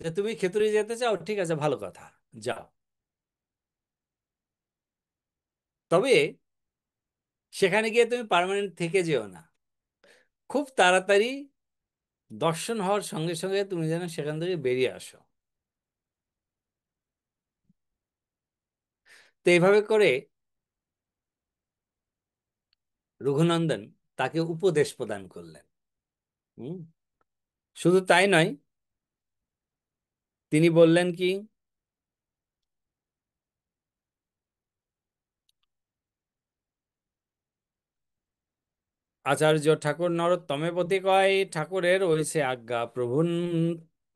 যে তুমি খেতুরি যেতে চাও, ঠিক আছে, ভালো কথা, যাও। তবে সেখানে গিয়ে তুমি পার্মানেন্ট থেকে যেও না, খুব তাড়াতাড়ি দর্শন হওয়ার সঙ্গে সঙ্গে তুমি যেন সেখান থেকে বেরিয়ে আসো। তো এইভাবে করে রঘুনন্দন তাকে উপদেশ প্রদান করলেন। হুম। শুধু তাই নয়, তিনি বললেন কি, আচার্য ঠাকুর নরোত্তমে পতি কয়, ঠাকুরের হইছে আজ্ঞা প্রভু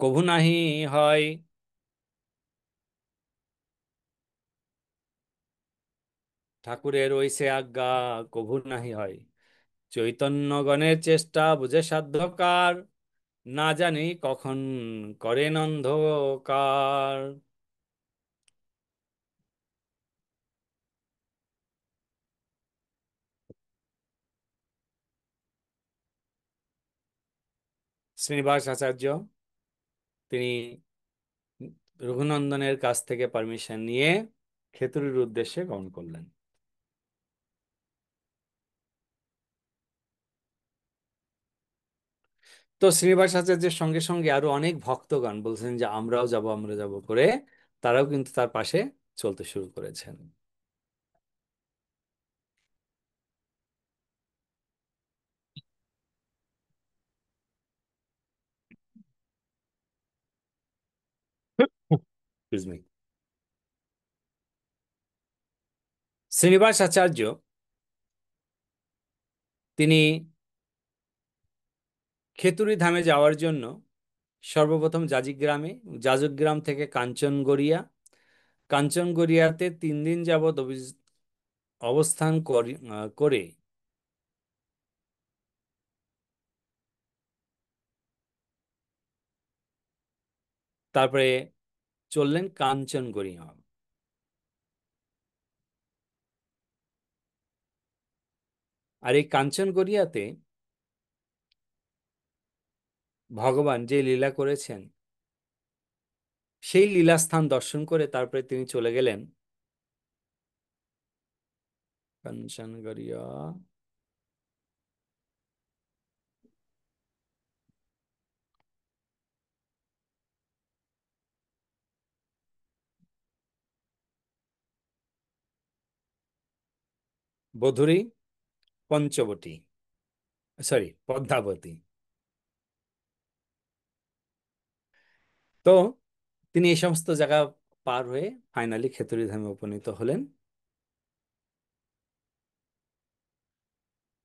কভু নাহি হয়। ঠাকুরের হইছে আজ্ঞা কভু নাহি হয়, চৈতন্যগণের চেষ্টা বুঝে সাধ্যকার, না জানি কখন করেন অন্ধকার। শ্রীনিবাস আচার্য তিনি রঘুনন্দনের কাছ থেকে পারমিশন নিয়ে খেতড়ির উদ্দেশ্যে গমন করলেন। তো শ্রীনিবাস আচার্যের সঙ্গে সঙ্গে আরো অনেক ভক্তগণ বলছেন যে আমরাও যাব, আমরা যাব করে তারাও কিন্তু তার পাশে চলতে শুরু করেছেন। Excuse me. শ্রীনিবাস আচার্য তিনি খেতুড়ি ধামে যাওয়ার জন্য সর্বপ্রথম যাজকগ্রাম থেকে কাঞ্চনগড়িয়া, কাঞ্চনগড়িয়াতে 3 দিন যাবৎ অবস্থান করে তারপরে চললেন কাঞ্চনগড়িয়া। আর এই কাঞ্চনগড়িয়াতে ভগবান যে লীলা করেছেন সেই লীলাস্থান দর্শন করে তারপরে তিনি চলে গেলেন কাঞ্চনগড়িয়া, বধূরি, পঞ্চবটী, সরি পদ্মাবতী। তো তিনি এই সমস্ত জায়গা পার হয়ে ফাইনালি খেতড়ি ধামে উপনীত হলেন।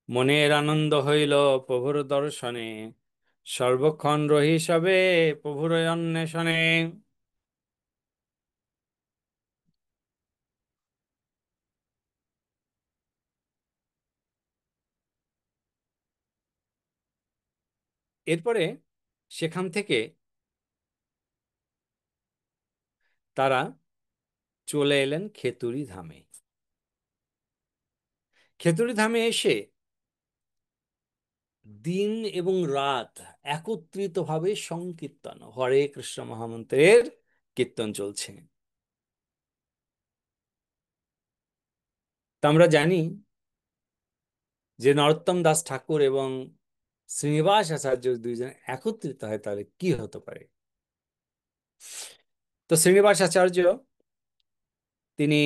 মনের আনন্দ হইল প্রভুর দর্শনে, সর্বক্ষণ রহি সবে প্রভুর অন্বেষণে। এরপরে সেখান থেকে তারা চলে এলেন খেতুড়ি ধামে। খেতুড়ি ধামে এসে দিন এবং রাত একত্রিতভাবে সংকীর্তন, হরে কৃষ্ণ মহামন্ত্রের কীর্তন চলছে। তা আমরা জানি যে নরোত্তম দাস ঠাকুর এবং শ্রীনিবাস আচার্য দুইজন একত্রিত হয় তাহলে কি হতে পারে। তো শ্রীনিবাস আচার্য তিনি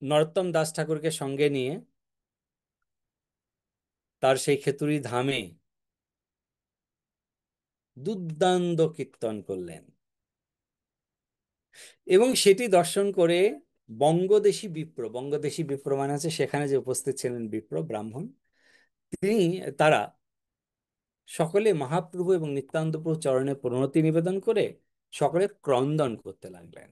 নরোত্তম দাস ঠাকুরকে সঙ্গে নিয়ে তার সেই খেতুড়ি ধামে দুর্দান্ত কীর্তন করলেন এবং সেটি দর্শন করে বঙ্গদেশী বিপ্র মানে আছে সেখানে যে উপস্থিত ছিলেন বিপ্র ব্রাহ্মণ, তিনি তারা সকলে মহাপ্রভু এবং নিত্যানন্দ প্রভু চরণে প্রণতি নিবেদন করে সকলে ক্রন্দন করতে লাগলেন।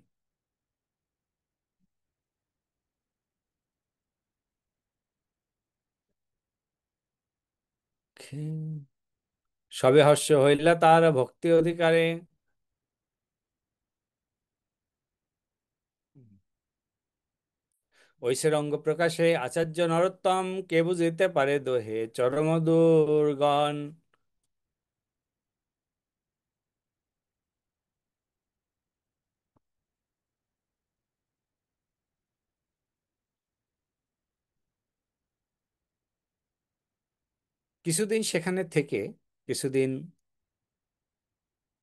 সবে হর্ষ হইলা তার ভক্তি অধিকারে। ঐশের অঙ্গ প্রকাশে আচার্য নরোত্তম কে বুঝিতে পারে দোহে চরম দুর্গণ। কিছুদিন সেখানে থেকে কিছুদিন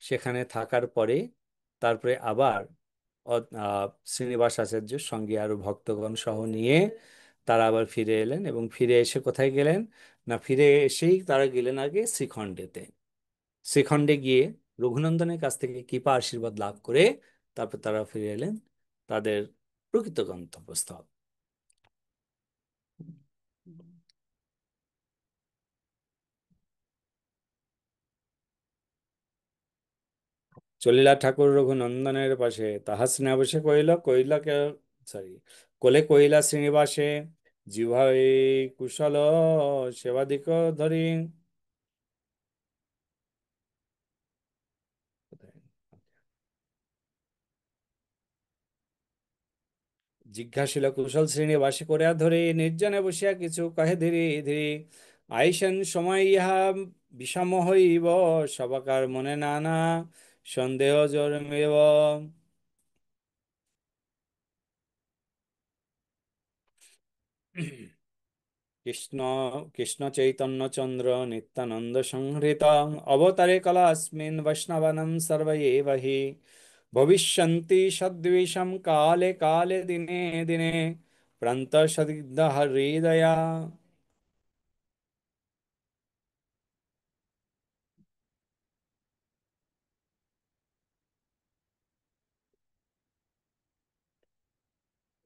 সেখানে থাকার পরে তারপরে আবার শ্রীনিবাস আচার্যের সঙ্গে আরো ভক্তগণ সহ নিয়ে তারা আবার ফিরে এলেন এবং ফিরে এসে কোথায় গেলেন না, ফিরে এসেই তারা গেলেন আগে শ্রীখণ্ডেতে। শ্রীখণ্ডে গিয়ে রঘুনন্দনের কাছ থেকে কৃপা আশীর্বাদ লাভ করে তারপর তারা ফিরে এলেন তাদের প্রকৃত গন্তব্যস্থল। চলিলা ঠাকুর রঘুনন্দনের পাশে, তাহা স্নেহাবশে সরি কোলে কইলা শ্রীনিবাসে, জিহ্বাই কুশল সেবাদিক ধরি। জিজ্ঞাসিল কুশল শ্রীনিবাসে করিয়া ধরি, নির্জনে বসিয়া কিছু কহে ধীরে ধীরে। আইসেন সময় ইহা বিষম হইব, সবাকার মনে নানা সন্দেহ জন্মিব। কৃষ্ণ কৃষ্ণ চৈতন্য চন্দ্র নিত্যানন্দ সংহৃত অবতারে কলাস্মিন বৈষ্ণবানাং সর্ব এব হি ভবিষ্যন্তি সদ্বিষম কালে কালে দিনে দিনে প্রান্ত সদিগ্ধ হৃদয়া।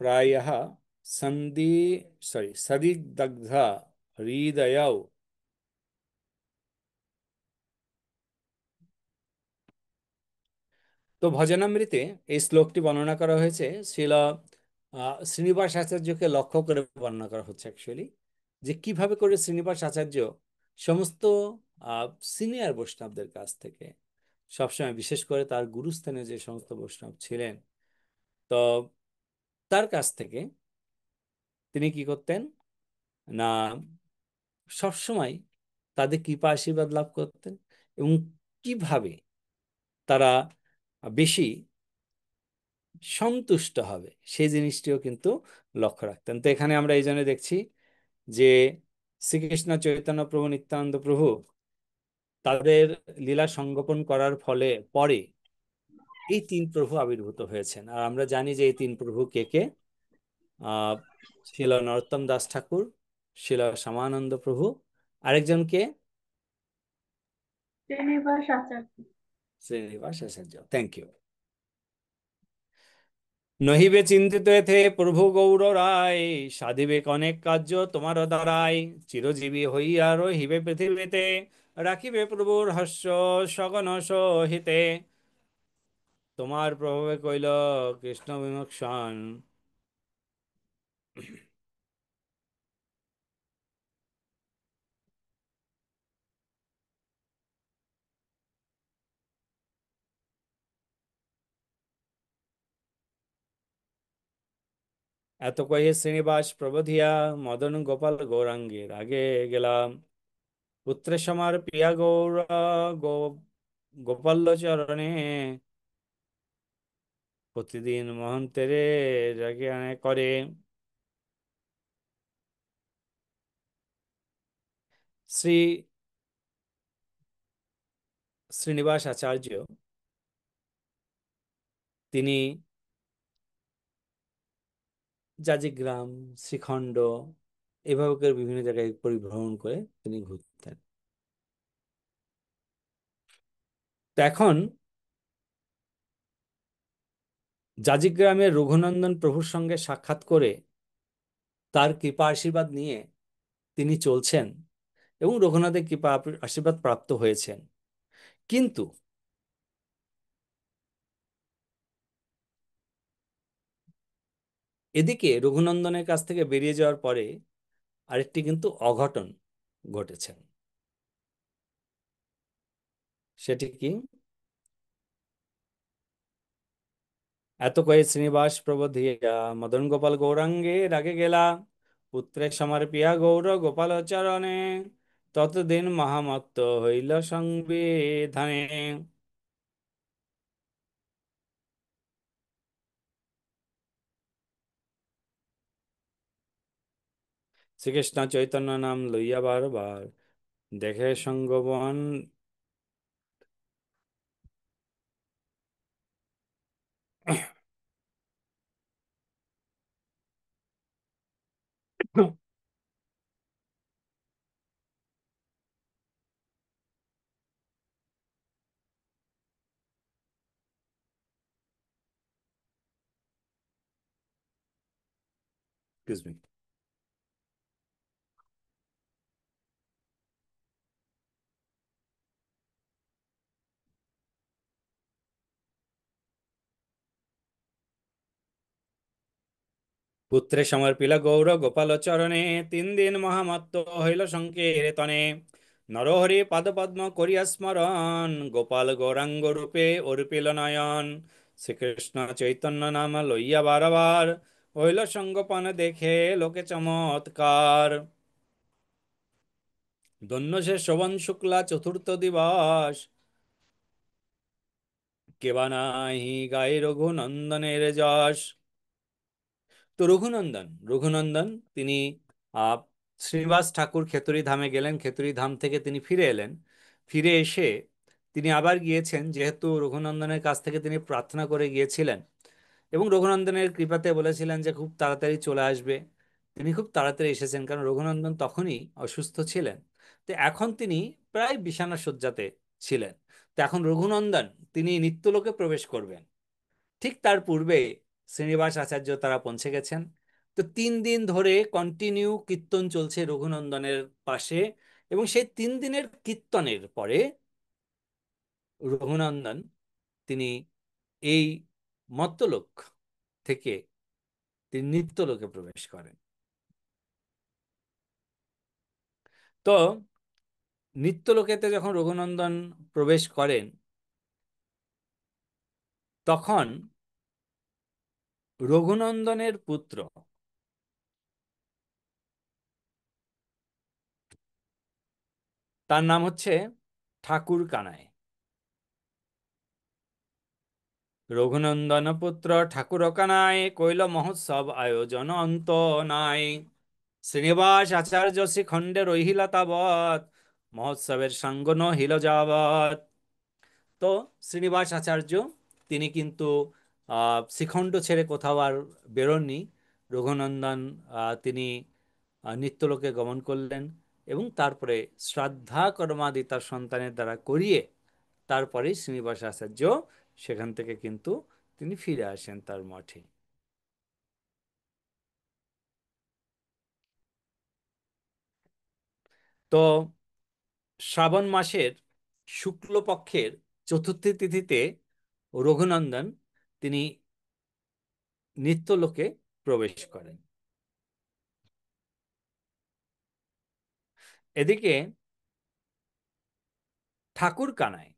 प्रायः सन्धि सदिग्धः हृदयौ। তো ভজনামৃতে এই শ্লোকটি বর্ণনা করা হয়েছে শ্রীল শ্রীনিবাস আচার্যকে লক্ষ্য করে বর্ণনা করা হচ্ছে অ্যাকচুয়ালি, যে কিভাবে করে শ্রীনিবাস আচার্য সমস্ত সিনিয়র বৈষ্ণবদের কাছ থেকে সবসময়, বিশেষ করে তার গুরুস্থানে যে সমস্ত বৈষ্ণব ছিলেন, তো তার কাছ থেকে তিনি কি করতেন না, সবসময় তাদের কৃপা আশীর্বাদ লাভ করতেন, এবং কিভাবে তারা বেশি সন্তুষ্ট হবে সেই জিনিসটিও কিন্তু লক্ষ্য রাখতেন। তো এখানে আমরা এই জন্য দেখছি যে শ্রীকৃষ্ণ চৈতন্য প্রভু নিত্যানন্দ প্রভু তাদের লীলা সংগোপন করার ফলে পরে এই তিন প্রভু আবির্ভূত হয়েছেন। আর আমরা জানি যে এই তিন প্রভু কে কে, আহ শিল নরোত্তম দাস ঠাকুর, শিল শ্যামানন্দ প্রভু, আরেকজনকে শ্রীনিবাস আচার্য। শ্রীনিবাস আচার্য। Thank you. নহিবে চিন্তিত এথে প্রভু গৌর রায়, সাধিবে অনেক কার্য তোমার দ্বারাই, চিরজীবী হইয়া রহিবে পৃথিবীতে, রাখিবে প্রভুর হাস্য সগন সহিতে, তোমার প্রভাবে কইল কৃষ্ণ বিমোক্ষণ। এত কয়ে শ্রীনিবাস প্রবোধিয়া মদন গোপাল গৌরাঙ্গের আগে গেলাম, পুত্রের সমার প্রিয়া গৌর গো গোপাল্য চরণে, প্রতিদিন মহন্তেরে জাগে আনে করে। শ্রী শ্রীনিবাস আচার্য তিনি জাজিগ্রাম, শ্রীখণ্ড, এভাবে করে বিভিন্ন জায়গায় পরিভ্রমণ করে তিনি ঘুরতেন। তো এখন জাজিগ্রামের রঘুনন্দন প্রভুর সঙ্গে সাক্ষাৎ করে তার কৃপা আশীর্বাদ নিয়ে তিনি চলছেন, এবং রঘুনাথের কৃপা আশীর্বাদ প্রাপ্ত হয়েছেন। কিন্তু এদিকে রঘুনন্দনের কাছ থেকে বেরিয়ে যাওয়ার পরে আরেকটি কিন্তু অঘটন ঘটেছে। সেটি কি? এত কয়ে শ্রীনিবাস প্রবোধিয়া মদন গোপাল গৌরাঙ্গে রাগে গেলা, পুত্রের সমার পিয়া গৌর গোপাল চরণে, ততদিন মহামত্ত হইল সংবিধানে। শ্রীকৃষ্ণ চৈতন্য নাম লইয়া বারবার দেখে সঙ্গবন। Excuse me. পুত্রে সমর্পিলা গৌর গোপাল চরণে, তিন দিন মহামত্ত হইল সংকীর্তনে, নরহরি পাদপদ্ম করিয়া স্মরণ, গোপাল গৌরাঙ্গ রূপে অর্পিল নয়ন, শ্রীকৃষ্ণ চৈতন্য নাম লইয়া বারবার, হইল সঙ্গোপন দেখে লোকে চমৎকার। ধন্য সে শ্রবণ শুক্লা চতুর্থ দিবস, কেবা নাহি গায়ে রঘুনন্দনের যশ, তো রঘুনন্দন রঘুনন্দন তিনি আহ শ্রীনিবাস ঠাকুর খেতড়ি ধামে গেলেন, খেতড়ি ধাম থেকে তিনি ফিরে এলেন। ফিরে এসে তিনি আবার গিয়েছেন, যেহেতু রঘুনন্দনের কাছ থেকে তিনি প্রার্থনা করে গিয়েছিলেন এবং রঘুনন্দনের কৃপাতে বলেছিলেন যে খুব তাড়াতাড়ি চলে আসবে। তিনি খুব তাড়াতাড়ি এসেছেন, কারণ রঘুনন্দন তখনই অসুস্থ ছিলেন। তো এখন তিনি প্রায় বিছানা শয্যাতে ছিলেন। তো এখন রঘুনন্দন তিনি নিত্যলোকে প্রবেশ করবেন। ঠিক তার পূর্বে শ্রীনিবাস আচার্য তারা পৌঁছে গেছেন। তো 3 দিন ধরে কন্টিনিউ কীর্তন চলছে রঘুনন্দনের পাশে, এবং সেই 3 দিনের কীর্তনের পরে রঘুনন্দন তিনি এই মর্ত্যলোক থেকে তিনি নিত্যলোকে প্রবেশ করেন। তো নিত্যলোকেতে যখন রঘুনন্দন প্রবেশ করেন, তখন রঘুনন্দনের পুত্র, তার নাম হচ্ছে ঠাকুর কানাই। রঘুনন্দন পুত্র ঠাকুর কানাই কইল মহোৎসব আয়োজন অন্ত নাই। শ্রীনিবাস আচার্য শ্রীখণ্ডে রহিলা তাবৎ, মহোৎসবের সাঙ্গ নহিল যাবৎ। তো শ্রীনিবাস আচার্য তিনি কিন্তু শ্রীখণ্ড ছেড়ে কোথাও আর বেরোননি। রঘুনন্দন তিনি নিত্যলোকে গমন করলেন এবং তারপরে শ্রাদ্ধা কর্মাদি তার সন্তানের দ্বারা করিয়ে তারপরে শ্রীনিবাস আচার্য সেখান থেকে কিন্তু তিনি ফিরে আসেন তার মঠে। তো শ্রাবণ মাসের শুক্লপক্ষের চতুর্থী তিথিতে রঘুনন্দন তিনি নিত্যলোকে প্রবেশ করেন। এদিকে ঠাকুর কানাই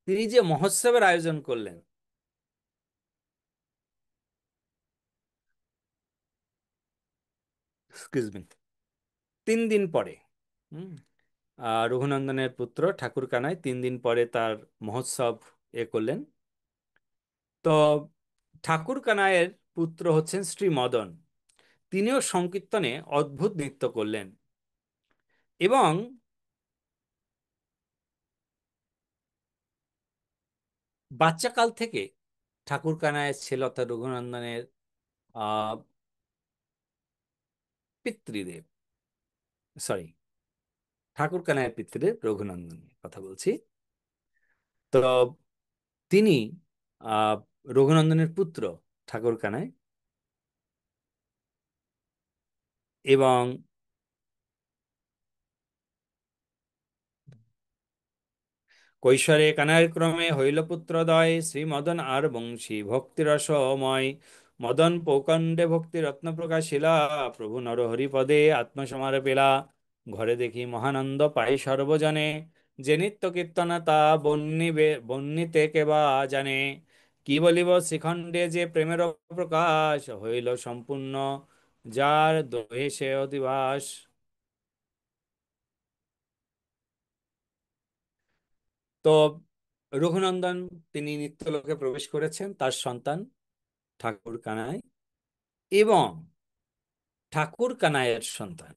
তিনি যে মহোৎসবের আয়োজন করলেন, এক্সকিউজ মি, 3 দিন পরে, হুম, রঘুনন্দনের পুত্র ঠাকুর কানাই 3 দিন পরে তার মহোৎসব করলেন। তো ঠাকুর কানাইয়ের পুত্র হচ্ছেন শ্রী মদন। তিনিও সংকীর্তনে অদ্ভুত নৃত্য করলেন এবং বাচ্চাকাল থেকে ঠাকুর কানাইয়ের ছেলে অর্থাৎ রঘুনন্দনের আহ পিতৃদেব, সরি, ঠাকুর কানাইয়ের পিতৃদেব রঘুনন্দনের কথা বলছি। তো তিনি আহ রঘুনন্দনের পুত্র ঠাকুর কানাই, এবং কৈশোরে কানার ক্রমে হইল পুত্রদয়, শ্রী মদন আর বংশী ভক্তিরসময়। মদন পৌকণ্ডে ভক্তি রত্ন প্রকাশিলা, প্রভু নরহরিপদে আত্মসমারপিলা। ঘরে দেখি মহানন্দ পাই সর্বজনে, যে নিত্য কীর্তন তা বর্ণিতে কেবা জানে। কি বলিব শ্রীখণ্ডে যে প্রেমের প্রকাশ, হইল সম্পূর্ণ যার দোহে সে অধিবাস। তো রঘুনন্দন তিনি নিত্যলোকে প্রবেশ করেছেন, তার সন্তান ঠাকুর কানাই এবং ঠাকুর কানাইয়ের সন্তান।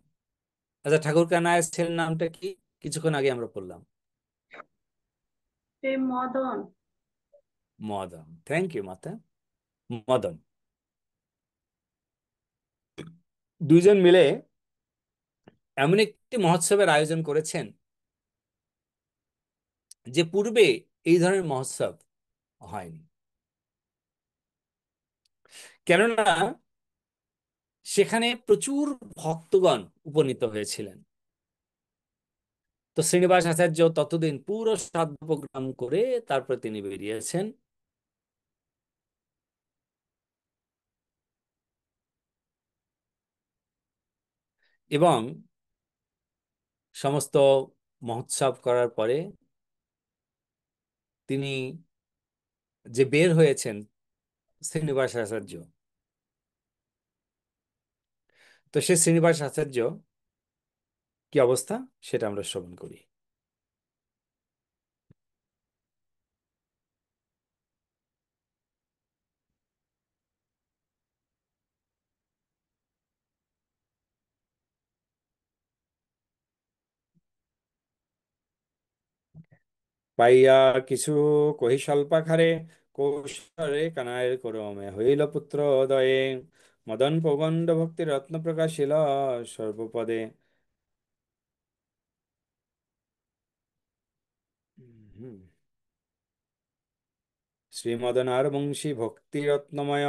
আচ্ছা, ঠাকুর কানাইয়ের ছেলের নামটা কি? কিছুক্ষণ আগে আমরা বললাম সেই মদন। মদন। থ্যাংক ইউ মাতা। মদন। দুইজন মিলে এমন একটি মহোৎসবের আয়োজন করেছেন যে পূর্বে এই ধরনের মহোৎসব হয়নি। কেননা সেখানে প্রচুর ভক্তগণ উপনীত হয়েছিলেন। তো শ্রীনিবাস আচার্য ততদিন পুরো সাধ্য প্রোগ্রাম করে তারপর তিনি বেরিয়েছেন। এবং সমস্ত মহোৎসব করার পরে তিনি যে বের হয়েছেন শ্রীনিবাস আচার্য, তো সে শ্রীনিবাস আচার্য কি অবস্থা সেটা আমরা শ্রবণ করি। পাইয়া কিছু কহি স্বল্পাখারে কৌশলে কানায়ের ক্রমে হইল পুত্র দয়ে মদন পৌগণ্ড ভক্তি রত্ন প্রকাশিল সর্বপদে। হুম। শ্রীমদনার বংশী ভক্তি রত্নময়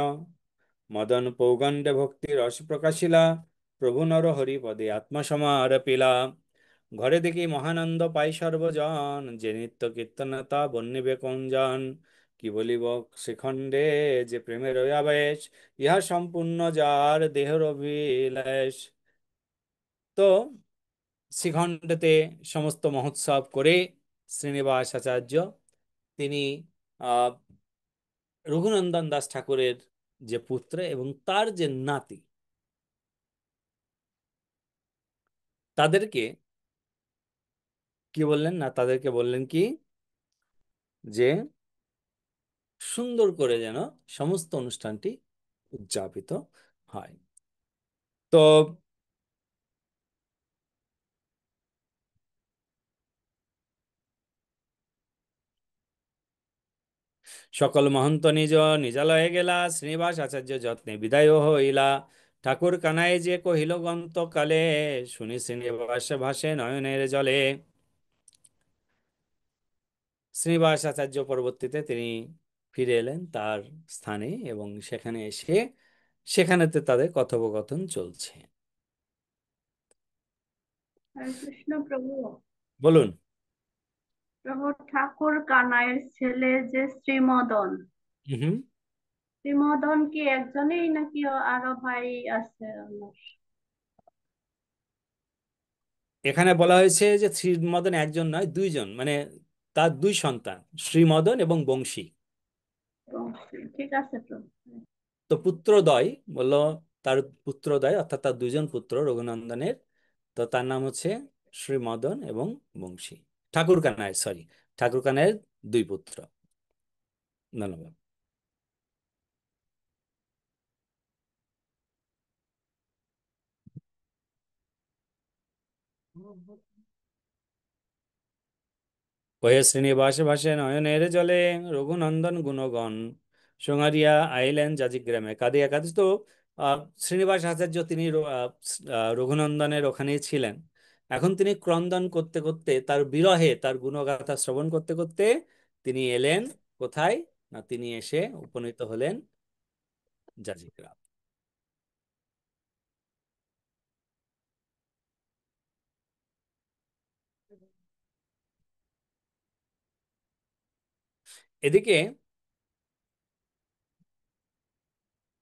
মদন পৌগণ্ডে ভক্তি রস প্রকাশিলা প্রভু নর হরি পদে আত্মসমারপিলা। ঘরে দেখি মহানন্দ পাই সর্বজন যে নিত্য কীর্তনতা বন্নিবে কঞ্জন। কি বলিব শ্রীখণ্ডে যে প্রেমের আবেশ ইহা সম্পূর্ণ যার দেহের অভিলাষ। তো শ্রীখণ্ডেতে সমস্ত মহোৎসব করে শ্রীনিবাস আচার্য তিনি আহ রঘুনন্দন দাস ঠাকুরের যে পুত্র এবং তার যে নাতি তাদেরকে কি বললেন না, তাদেরকে বললেন কি যে সুন্দর করে যেন সমস্ত অনুষ্ঠানটি উদযাপিত হয়। তো সকল মহন্ত নিজ নিজালয়ে গেলা শ্রীনিবাস আচার্য যত্নে বিদায় হইলা। ঠাকুর কানাই যে কহিল গন্তকালে শুনি শ্রীনিবাস ভাসে নয়নের জলে। শ্রীনিবাস আচার্য পরবর্তীতে তিনি ফিরে এলেন তার স্থানে এবং সেখানে এসে সেখানেতে তাদের কথোপকথন চলছে। হরে কৃষ্ণ প্রভু। বলুন। প্রভু, ঠাকুর কানাইয়ের ছেলে যে শ্রীমদন, হুম। শ্রীমদন কি একজনেই নাকি আরো ভাই আছে ওনার? এখানে বলা হয়েছে যে শ্রীমদন একজন নয়, দুইজন, মানে তার দুই সন্তান শ্রীমদন এবং বংশী। ঠিক আছে প্রভু। তো পুত্রদ্বয় বলল, তার পুত্রদ্বয় অর্থাৎ তার দুইজন পুত্র রঘুনন্দনের। তো তার নাম হচ্ছে শ্রীমদন এবং বংশী। ঠাকুর কানাই, সরি, ঠাকুর কানাইয়ের দুই পুত্র। ধন্যবাদ। কহে শ্রীনিবাস ভাসে নয়নের জলে রঘুনন্দন গুণগণ সোঙারিয়া আইলেন জাজিগ্রামে কাঁদিয়া কাঁদিস। তো শ্রীনিবাস আচার্য তিনি রঘুনন্দনের ওখানেই ছিলেন। এখন তিনি ক্রন্দন করতে করতে তার বিরহে তার গুণগাথা শ্রবণ করতে করতে তিনি এলেন কোথায়, না তিনি এসে উপনীত হলেন জাজিগ্রাম। এদিকে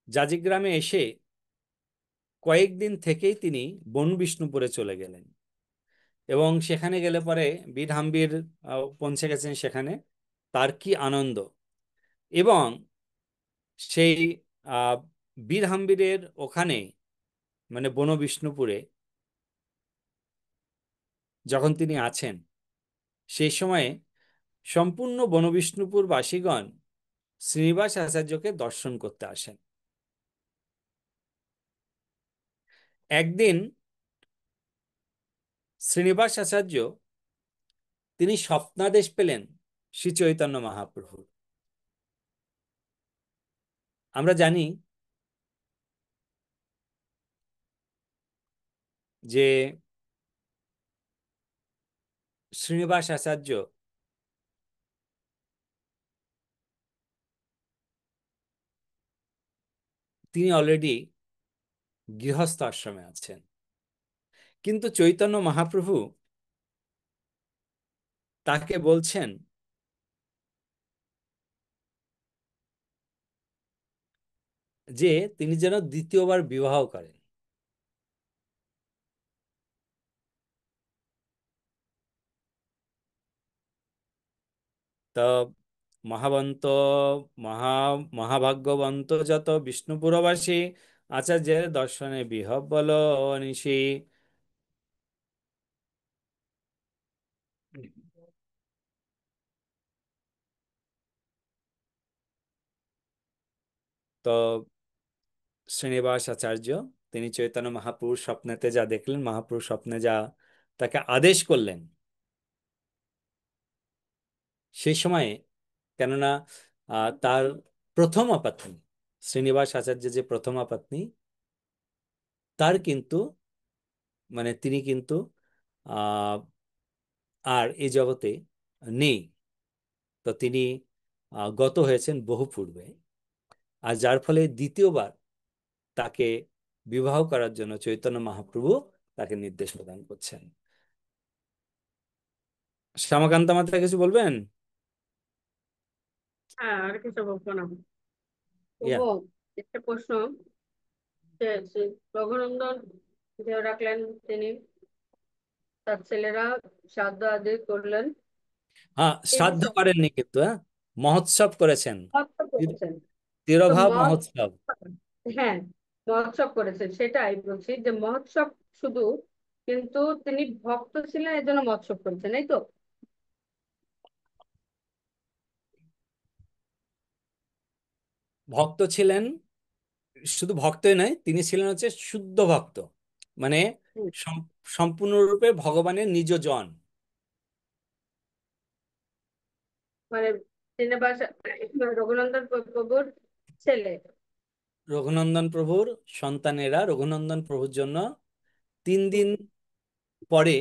জাজিগ্রামে এসে কয়েকদিন থেকেই তিনি বন বিষ্ণুপুরে চলে গেলেন এবং সেখানে গেলে পরে বীরহাম্বির পৌঁছে গেছেন সেখানে। তার কি আনন্দ! এবং সেই আহ বীরহাম্বিরের ওখানে, মানে বনবিষ্ণুপুরে যখন তিনি আছেন সেই সময়ে সম্পূর্ণ বনবিষ্ণুপুর বাসীগণ শ্রীনিবাস আচার্যকে দর্শন করতে আসেন। একদিন শ্রীনিবাস আচার্য তিনি স্বপ্নাদেশ পেলেন শ্রী চৈতন্য মহাপ্রভুর। আমরা জানি যে শ্রীনিবাস আচার্য তিনি অলরেডি গৃহস্থ আশ্রমে আছেন, কিন্তু চৈতন্য মহাপ্রভু তাকে বলছেন যে তিনি যেন দ্বিতীয়বার বিবাহ করেন। তো মহাবন্ত মহা মহাভাগ্যবন্ত যত বিষ্ণুপুরবাসী আচার্যের দর্শনে বিহব বল নিশি। তো শ্রীনিবাস আচার্য তিনি চৈতন্য মহাপ্রভুর স্বপ্নেতে যা দেখলেন, মহাপ্রভুর স্বপ্নে যা তাকে আদেশ করলেন সেই সময়ে, কেননা তার প্রথমা পত্নী, শ্রীনিবাস আচার্য যে প্রথমা পত্নী, তার কিন্তু মানে তিনি কিন্তু আহ আর এই জগতে নেই। তো তিনি গত হয়েছেন বহু পূর্বে। আর যার ফলে দ্বিতীয়বার তাকে বিবাহ করার জন্য চৈতন্য মহাপ্রভু তাকে নির্দেশ প্রদান করছেন। শ্যামাকান্ত মাতা কিছু বলবেন? হ্যাঁ, আর কিছু বলবো না। ইয়া। তবুও একটা প্রশ্ন, যে রঘুনন্দন যে রাখলেন, তিনি তার ছেলেরা শ্রাদ্ধ আদি করলেন, হ্যাঁ, এই যে শ্রাদ্ধ করেননি কিন্তু, হ্যাঁ, মহোৎসব করেছেন। মহোৎসব করেছেন, তো তিরোভাব মহোৎসব। হ্যাঁ, মহোৎসব করেছেন, সেটাই বলছি যে মহোৎসব শুধু, কিন্তু তিনি ভক্ত ছিলেন এই জন্য মহোৎসব করেছেন, এই তো। ভক্ত ছিলেন, শুধু ভক্তই নয়, তিনি ছিলেন হচ্ছে শুদ্ধ ভক্ত, মানে হুম, সম্পূর্ণরূপে ভগবানের নিজ জন। মানে শ্রীনিবাস, রঘুনন্দন প্রভুর ছেলে। রঘুনন্দন প্রভুর সন্তানেরা রঘুনন্দন প্রভুর জন্য 3 দিন হুম, পরে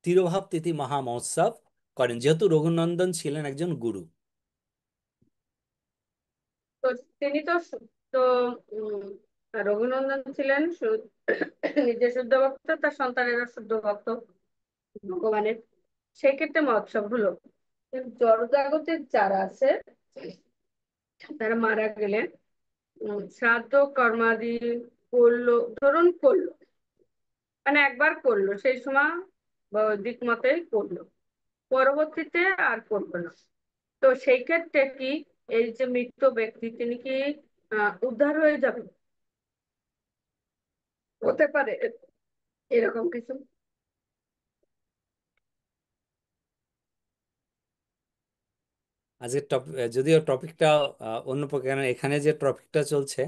তিরোভাব তিথি মহা মহোৎসব করেন, যেহেতু রঘুনন্দন ছিলেন একজন গুরু। তো তিনি তো তো উম, রঘুনন্দন ছিলেন নিজে শুদ্ধ ভক্ত, তার সন্তানেরা শুদ্ধ ভক্ত ভগবানের, সেই ক্ষেত্রে মহোৎসব হলো। কিন্তু জড়জাগতের যারা আছে, তারা মারা গেলে শ্রাদ্ধ কর্মাদি করলো, ধরুন করলো, মানে একবার করলো সেই সময় বৈদিক মতে করলো, পরবর্তীতে আর করবে না। তো সেই ক্ষেত্রে কি এই যে মৃত ব্যক্তি, তিনি কি উদ্ধার হয়ে যাবে? হতে পারে এরকম কিছু। আজকের যদিও টপিকটা অন্য প্রকার, কারণ এখানে যে টপিকটা চলছে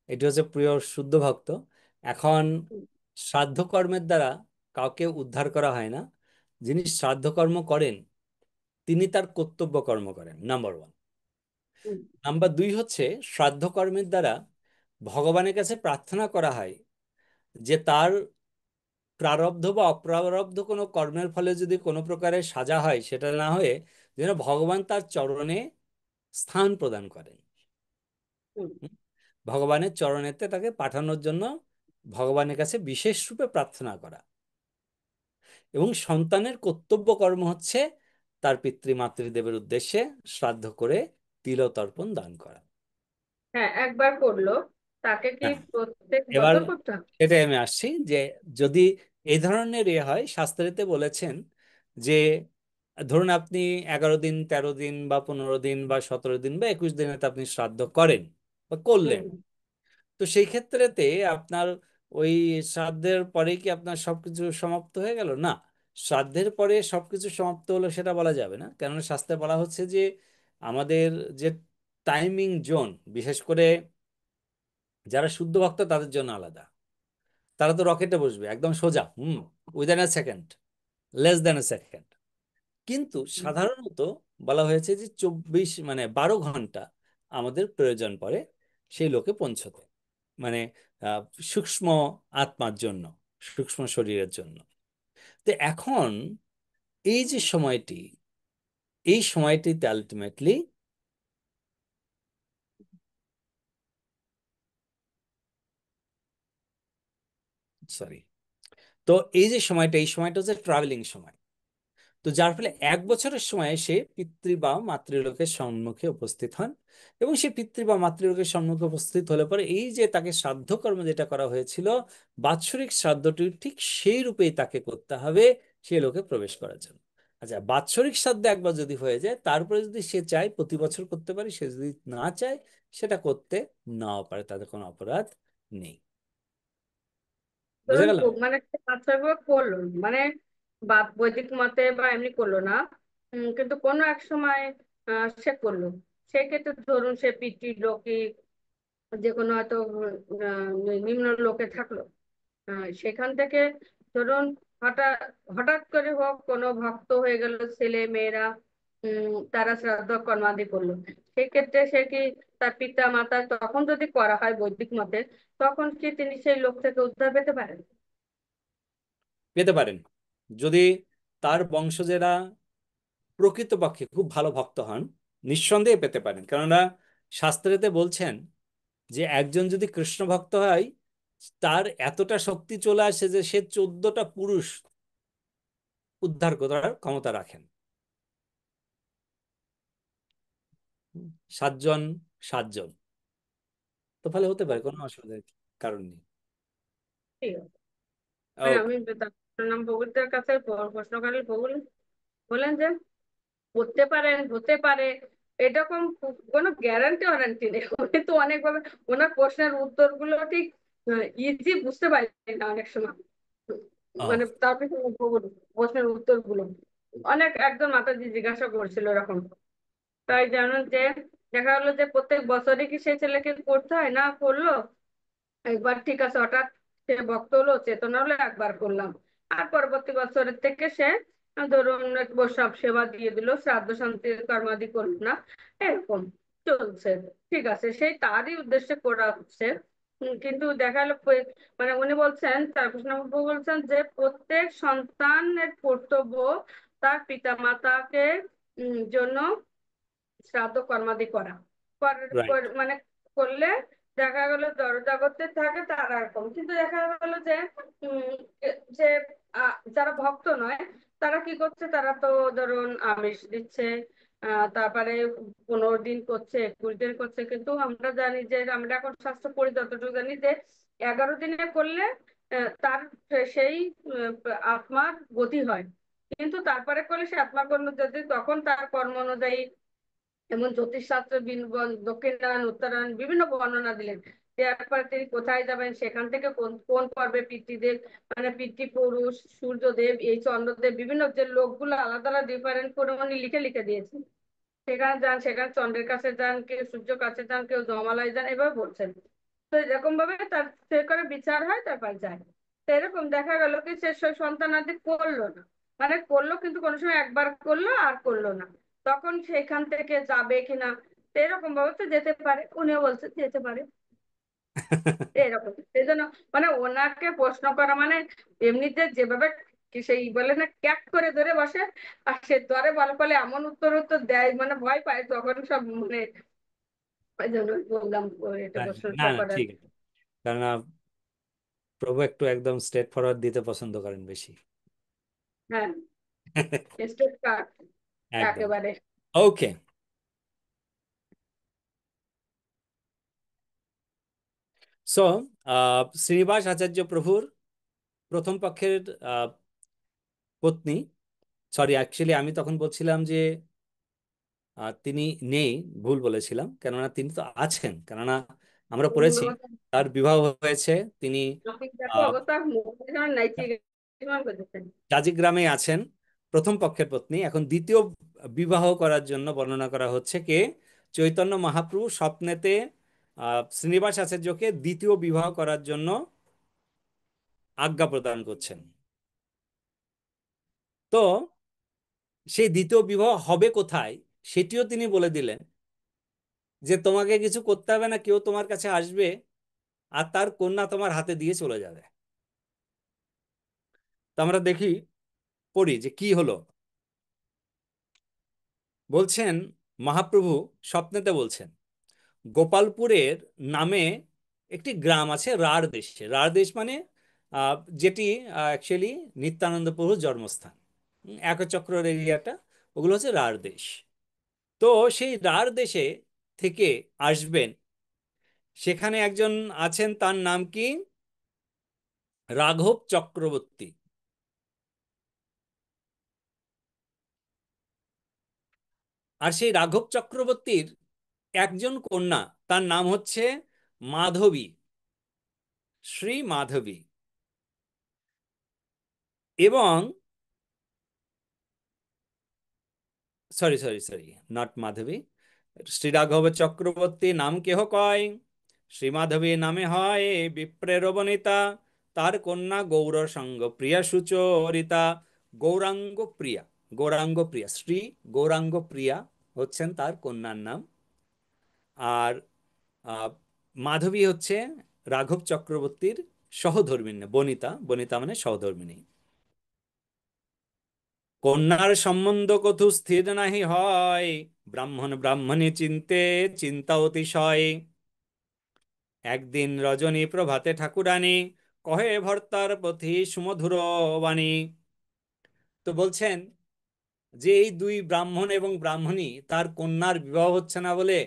এটি হচ্ছে প্রিয় শুদ্ধ ভক্ত। এখন হুম, শ্রাদ্ধ কর্মের দ্বারা কাউকে উদ্ধার করা হয় না। যিনি শ্রাদ্ধ কর্ম করেন তিনি তার কর্তব্য কর্ম করেন, নাম্বার 1। হুম, নাম্বার 2 হচ্ছে, শ্রাদ্ধ কর্মের দ্বারা ভগবানের কাছে প্রার্থনা করা হয় যে তার প্রারব্ধ বা অপ্রারব্ধ কোনো কর্মের ফলে যদি কোনো প্রকারের সাজা হয়, সেটা না হয়ে যেন ভগবান তার চরণে স্থান প্রদান করেন। হুম। হুম? ভগবানের চরণেতে তাকে পাঠানোর জন্য ভগবানের কাছে বিশেষ রূপে প্রার্থনা করা। এবং সন্তানের কর্তব্য কর্ম হচ্ছে তার পিতৃমাতৃদেবের উদ্দেশ্যে শ্রাদ্ধ করে তিলতর্পণ দান করা। হ্যাঁ, একবার করলো, তাকে কি হ্যাঁ, প্রত্যেক এবার বছর করতে হবে? সেটাই আমি আসছি যে যদি এই ধরনের হয়, শাস্ত্রেতে বলেছেন যে ধরুন আপনি 11 দিন, 13 দিন বা 15 দিন বা 17 দিন বা 21 দিনেতে আপনি শ্রাদ্ধ করেন বা করলেন, হুম, তো সেই ক্ষেত্রেতে আপনার ওই শ্রাদ্ধের পরে কি আপনার সবকিছু সমাপ্ত হয়ে গেল? না, শ্রাদ্ধের পরে সবকিছু সমাপ্ত হলো সেটা বলা যাবে না, কেননা শাস্ত্রে বলা হচ্ছে যে আমাদের যে টাইমিং জোন, বিশেষ করে যারা শুদ্ধ ভক্ত তাদের জন্য আলাদা। তারা তো রকেটে বসবে একদম সোজা, within a second, less than A second. কিন্তু হুম। সাধারণত বলা হয়েছে যে 12 ঘন্টা আমাদের প্রয়োজন পড়ে সেই লোকে পৌঁছতে, মানে আহ, সূক্ষ্ম আত্মার জন্য, সূক্ষ্ম শরীরের জন্য। তো এখন এই যে সময়টি, এই সময়টিতে আলটিমেটলি, সরি, তো এই যে সময়টা, এই সময়টা হচ্ছে ট্রাভেলিং সময়। তো যার ফলে 1 বছরের সময় সে পিতৃ বা মাতৃলোকের সম্মুখে উপস্থিত হন। এবং সে পিতৃ বা মাতৃলোকের সম্মুখে উপস্থিত হলে পরে এই যে তাকে শ্রাদ্ধ কর্ম যেটা করা হয়েছিল, বাৎসরিক শ্রাদ্ধটি ঠিক সেই রূপেই তাকে করতে হবে সে লোকে প্রবেশ করার জন্য। আচ্ছা, বাৎসরিক শ্রাদ্ধ একবার যদি হয়ে যায়, তারপরে যদি সে চায় প্রতি বছর করতে পারে, সে যদি না চায় সেটা করতে নাও পারে, তাদের কোনো অপরাধ নেই। বুঝে ধরুন গেল? মানে সে বাচ্চা করলো, মানে বা বৈদিক মতে বা এমনি করলো না, কিন্তু কোনো এক সময় সে করলো, সেক্ষেত্রে ধরুন সে পিতৃ লৌকিক যে কোনো হয়তো নিম্ন লোকে থাকলো, সেখান থেকে ধরুন হঠাৎ হঠাৎ করে হোক কোনো ভক্ত হয়ে গেল, ছেলে মেয়েরা তারা শ্রাদ্ধ কর্মাদি করলো, সেই ক্ষেত্রে সে কি তার পিতা মাতা তখন যদি করা হয় বৈদিক মতে, তখন কি তিনি সেই লোক থেকে উদ্ধার পেতে পারেন? পেতে পারেন, যদি তার বংশজেরা প্রকৃতপক্ষে খুব ভালো ভক্ত হন, নিঃসন্দেহে পেতে পারেন। কেননা শাস্ত্রেতে বলছেন যে একজন যদি কৃষ্ণ ভক্ত হয়, তার এতটা শক্তি চলে আসে যে সে 14টা পুরুষ উদ্ধার করার ক্ষমতা রাখেন। 7 জন 7 জন, তো ফলে হতে পারে, কোনো অসুবিধার কারণ নেই। ঠিক আছে। ওকে। আমি তার নাম ভৌগোলিকদের কাছে প্রশ্ন করলে ভৌগোল বলেন যে হতে পারেন, হতে পারে, এরকম কোনো গ্যারান্টি ওয়ারান্টি নেই। উনি তো অনেকভাবে ওনার প্রশ্নের উত্তরগুলো ঠিক ইজি বুঝতে পারি না অনেক সময়। ও, মানে তার পিছনে প্রশ্নের উত্তরগুলো অনেক একজন মাতাজি জিজ্ঞাসা করছিল এরকম। তাই জানেন যে দেখা গেলো যে প্রত্যেক বছরই কি সেই ছেলেকে করতে হয়, না করলো একবার ঠিক আছে, হঠাৎ সে ভক্ত হলো, চেতনা হলো, একবার করলাম, আর পরবর্তী বছরের থেকে সে ধরুন সব সেবা দিয়ে দিল, শ্রাদ্ধ শান্তি কর্মাদি করলো না, এরকম চলছে। ঠিক আছে, সেই তারই উদ্দেশ্যে করা হচ্ছে। কিন্তু দেখা গেলো মানে উনি বলছেন, তারকৃষ্ণবাবু বলছেন যে প্রত্যেক সন্তানের কর্তব্য তার পিতা মাতাকে জন্য শ্রাদ্ধ কর্মাদি করা রাইট। মানে করলে দেখা গেল জড়জগতে থাকে তারা এরকম, কিন্তু দেখা গেল যে যে যারা ভক্ত নয় তারা কি করছে, তারা তো ধরুন আমিষ দিচ্ছে, তারপরে 15 দিন করছে, 21 দিন করছে, কিন্তু আমরা জানি যে আমরা এখন শাস্ত্র পড়ি যতটুকু জানি যে 11 দিনে করলে তার সেই আত্মার গতি হয়, কিন্তু তারপরে করলে সে আত্মার কর্ম যদি তখন তার কর্ম অনুযায়ী, যেমন জ্যোতিষশাস্ত্র দক্ষিণায়ন উত্তরায়ণ বিভিন্ন বর্ণনা দিলেন, দেওয়ার পরে তিনি কোথায় যাবেন, সেখান থেকে কোন কোন পর্বে পিতৃদেব, মানে পিতৃপুরুষ, সূর্যদেব, এই চন্দ্রদেব, বিভিন্ন যে লোকগুলো আলাদা আলাদা ডিফারেন্ট করে উনি লিখে লিখে দিয়েছেন, সেখানে যান, সেখানে চন্দ্রের কাছে যান, কেউ সূর্য কাছে যান, কেউ জমালয় যান, এভাবে বলছেন। তো এরকম ভাবে তার সে করে বিচার হয়, তারপর যায়। তো এরকম দেখা গেল কি সে সন্তান আদি করলো না, মানে করলো কিন্তু কোনো সময় একবার করলো আর করলো না, তখন সেখান থেকে যাবে কিনা, তো এরকম ভাবে তো যেতে পারে, উনিও বলছে যেতে পারে। এরকম সেই জন্য মানে ওনাকে প্রশ্ন করা মানে এমনিতে যেভাবে কি সেই বলে না ক্যাক করে ধরে বসে, আর সে ধরে বলে ফলে এমন উত্তর উত্তর দেয় মানে ভয় পায় তখন সব মানে, ওই জন্য বললাম এটা Right. না প্রশ্নটা না, করার। ঠিক আছে। কারণ প্রভু একটু একদম স্ট্রেট ফরওয়ার্ড দিতে পছন্দ করেন বেশি। হ্যাঁ, স্টেট কার্ড একদম। একেবারে। ওকে। সো শ্রীনিবাস আচার্য প্রভুর প্রথম পক্ষের আহ, পত্নী, সরি অ্যাকচুয়ালি আমি তখন বলছিলাম যে তিনি নেই, ভুল বলেছিলাম, কেননা তিনি তো আছেন। কেননা আমরা পড়েছি তার বিবাহ হয়েছে, তিনি দেখো আহ, অবস্থা মুখে নাইচি করতেছেন। জাজিগ্রামে আছেন, প্রথম পক্ষের পত্নী। এখন দ্বিতীয় বিবাহ করার জন্য বর্ণনা করা হচ্ছে কে, চৈতন্য মহাপ্রভু স্বপ্নেতে শ্রীনিবাস আচার্যকে দ্বিতীয় বিবাহ করার জন্য আজ্ঞা প্রদান করছেন। তো সেই দ্বিতীয় বিবাহ হবে কোথায় সেটিও তিনি বলে দিলেন, যে তোমাকে কিছু করতে হবে না, কেউ তোমার কাছে আসবে আর তার কন্যা তোমার হাতে দিয়ে চলে যাবে। তো আমরা দেখি, পড়ি যে কি হলো। বলছেন মহাপ্রভু স্বপ্নেতে বলছেন, গোপালপুরের নামে একটি গ্রাম আছে রাঢ় দেশে। রাঢ় দেশ মানে আহ, যেটি অ্যাকচুয়ালি নিত্যানন্দ প্রভুর জন্মস্থান, একচক্রের এরিয়াটা, ওগুলো হচ্ছে রাঢ় দেশ। তো সেই রাঢ় দেশে থেকে আসবেন, সেখানে একজন আছেন, তার নাম কি, রাঘব চক্রবর্তী। আর সেই রাঘব চক্রবর্তীর একজন কন্যা, তার নাম হচ্ছে মাধবী, শ্রী মাধবী। এবং সরি সরি সরি, নট মাধবী, শ্রী রাঘব চক্রবর্তী নাম কেহ কয়, শ্রী মাধবী নামে হয় বিপ্রের বনিতা, তার কন্যা গৌর সঙ্গ প্রিয়া সুচরিতা, গৌরাঙ্গ প্রিয়া। গৌরাঙ্গ প্রিয়া, শ্রী গৌরাঙ্গ প্রিয়া হচ্ছেন তার কন্যার নাম। আর আহ, মাধবী হচ্ছে রাঘব চক্রবর্তীর সহধর্মিণী, বনিতা, বনিতা মানে সহধর্মিণী। কন্যার সম্বন্ধ কথু স্থির নাহি হয়, ব্রাহ্মণ ব্রাহ্মণী চিন্তে চিন্তা অতিশয়। একদিন রজনী প্রভাতে ঠাকুরানী, কহে ভর্তার প্রতি সুমধুর বাণী। তো বলছেন যে এই দুই ব্রাহ্মণ এবং ব্রাহ্মণী তার কন্যার বিবাহ হচ্ছে না বলে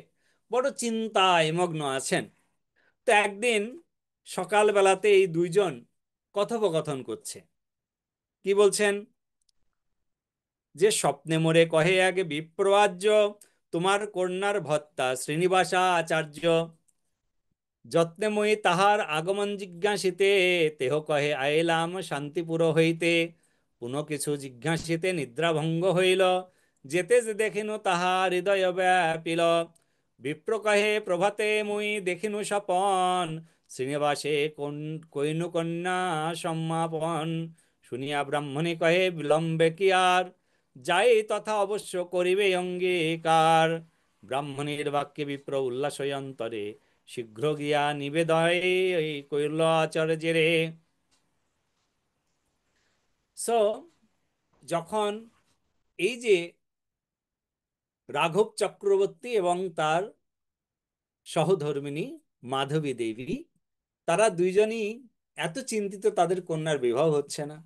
বড় চিন্তায় মগ্ন আছেন। তো একদিন সকালবেলাতে এই দুইজন কথোপকথন করছে। কি বলছেন? যে স্বপ্নে মোরে কহে আগে বিপ্রবাজ্য, তোমার কন্যার ভর্তা শ্রীনিবাসা আচার্য। যত্নে মই তাহার আগমন জিজ্ঞাসিতে, তেহ কহে আইলাম শান্তিপুর হইতে। পুনঃ কিছু জিজ্ঞাসিতে নিদ্রাভঙ্গ হইল, যেতে যে দেখিনু তাহা হৃদয় ব্যাপিল। বিপ্র কহে প্রভাতে মুই দেখিনু স্বপন, শ্রীনিবাসে কইনু কন্যা সম্মাপন। শুনিয়া ব্রাহ্মণী কহে বিলম্বে কি আর, যাই তথা অবশ্য করিবে অঙ্গীকার। ব্রাহ্মণীর বাক্যে বিপ্র উল্লাস অন্তরে, শীঘ্র গিয়া নিবেদয় কইল আচার্যেরে। সো যখন এই যে রাঘব চক্রবর্তী এবং তার সহধর্মিণী মাধবী দেবী, তারা দুইজনই এত চিন্তিত তাদের কন্যার বিবাহ হচ্ছে না,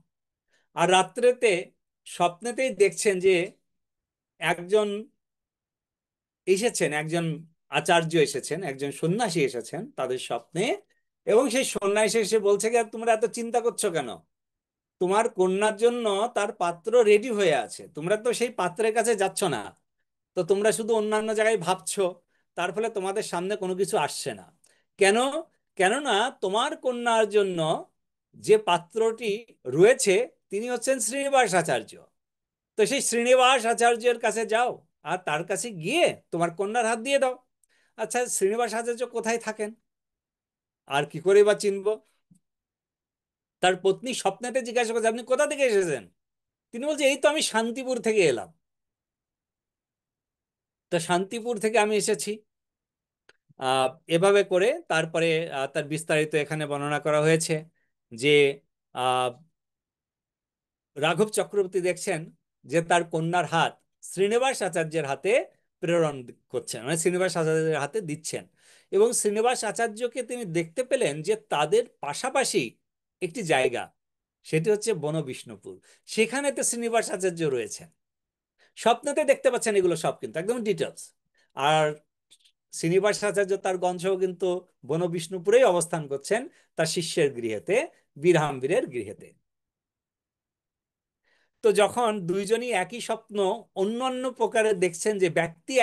আর রাত্রেতে স্বপ্নেতেই দেখছেন যে একজন এসেছেন, একজন আচার্য এসেছেন, একজন সন্ন্যাসী এসেছেন তাদের স্বপ্নে। এবং সেই সন্ন্যাসী এসে বলছে কি, তোমরা এত চিন্তা করছো কেন? তোমার কন্যার জন্য তার পাত্র রেডি হয়ে আছে, তোমরা তো সেই পাত্রের কাছে যাচ্ছ না। তো তোমরা শুধু অন্যান্য জায়গায় ভাবছো, তার ফলে তোমাদের সামনে কোনো কিছু আসছে না। কেন? কেননা তোমার কন্যার জন্য যে পাত্রটি রয়েছে তিনি হচ্ছেন শ্রীনিবাস আচার্য। তো সেই শ্রীনিবাস আচার্যের কাছে যাও, আর তার কাছে গিয়ে তোমার কন্যার হাত দিয়ে দাও। আচ্ছা, শ্রীনিবাস আচার্য কোথায় থাকেন আর কি করে বা চিনবো? তার পত্নী স্বপ্নেতে জিজ্ঞাসা করছে, আপনি কোথা থেকে এসেছেন? তিনি বলছে, এই তো আমি শান্তিপুর থেকে এলাম। তো শান্তিপুর থেকে আমি এসেছি। আহ এভাবে করে তারপরে তার বিস্তারিত এখানে বর্ণনা করা হয়েছে যে আহ রাঘব চক্রবর্তী দেখছেন যে তার কন্যার হাত শ্রীনিবাস আচার্যের হাতে প্রেরণ করছেন, মানে শ্রীনিবাস আচার্যের হাতে দিচ্ছেন। এবং শ্রীনিবাস আচার্যকে তিনি দেখতে পেলেন যে তাদের পাশাপাশি একটি জায়গা, সেটি হচ্ছে বনবিষ্ণুপুর, সেখানেতে শ্রীনিবাস আচার্য রয়েছেন। স্বপ্নতে দেখতে পাচ্ছেন এগুলো সব কিন্তু একদম ডিটেলস। আর শ্রীনিবাস আচার্য তার গঞ্জও কিন্তু বনবিষ্ণুপুরেই অবস্থান করছেন, তার শিষ্যের গৃহেতে, বীরহাম্বীরের গৃহেতে। তো যখন দুইজনই একই স্বপ্ন অন্য অন্য প্রকারে দেখছেন, যে ব্যক্তি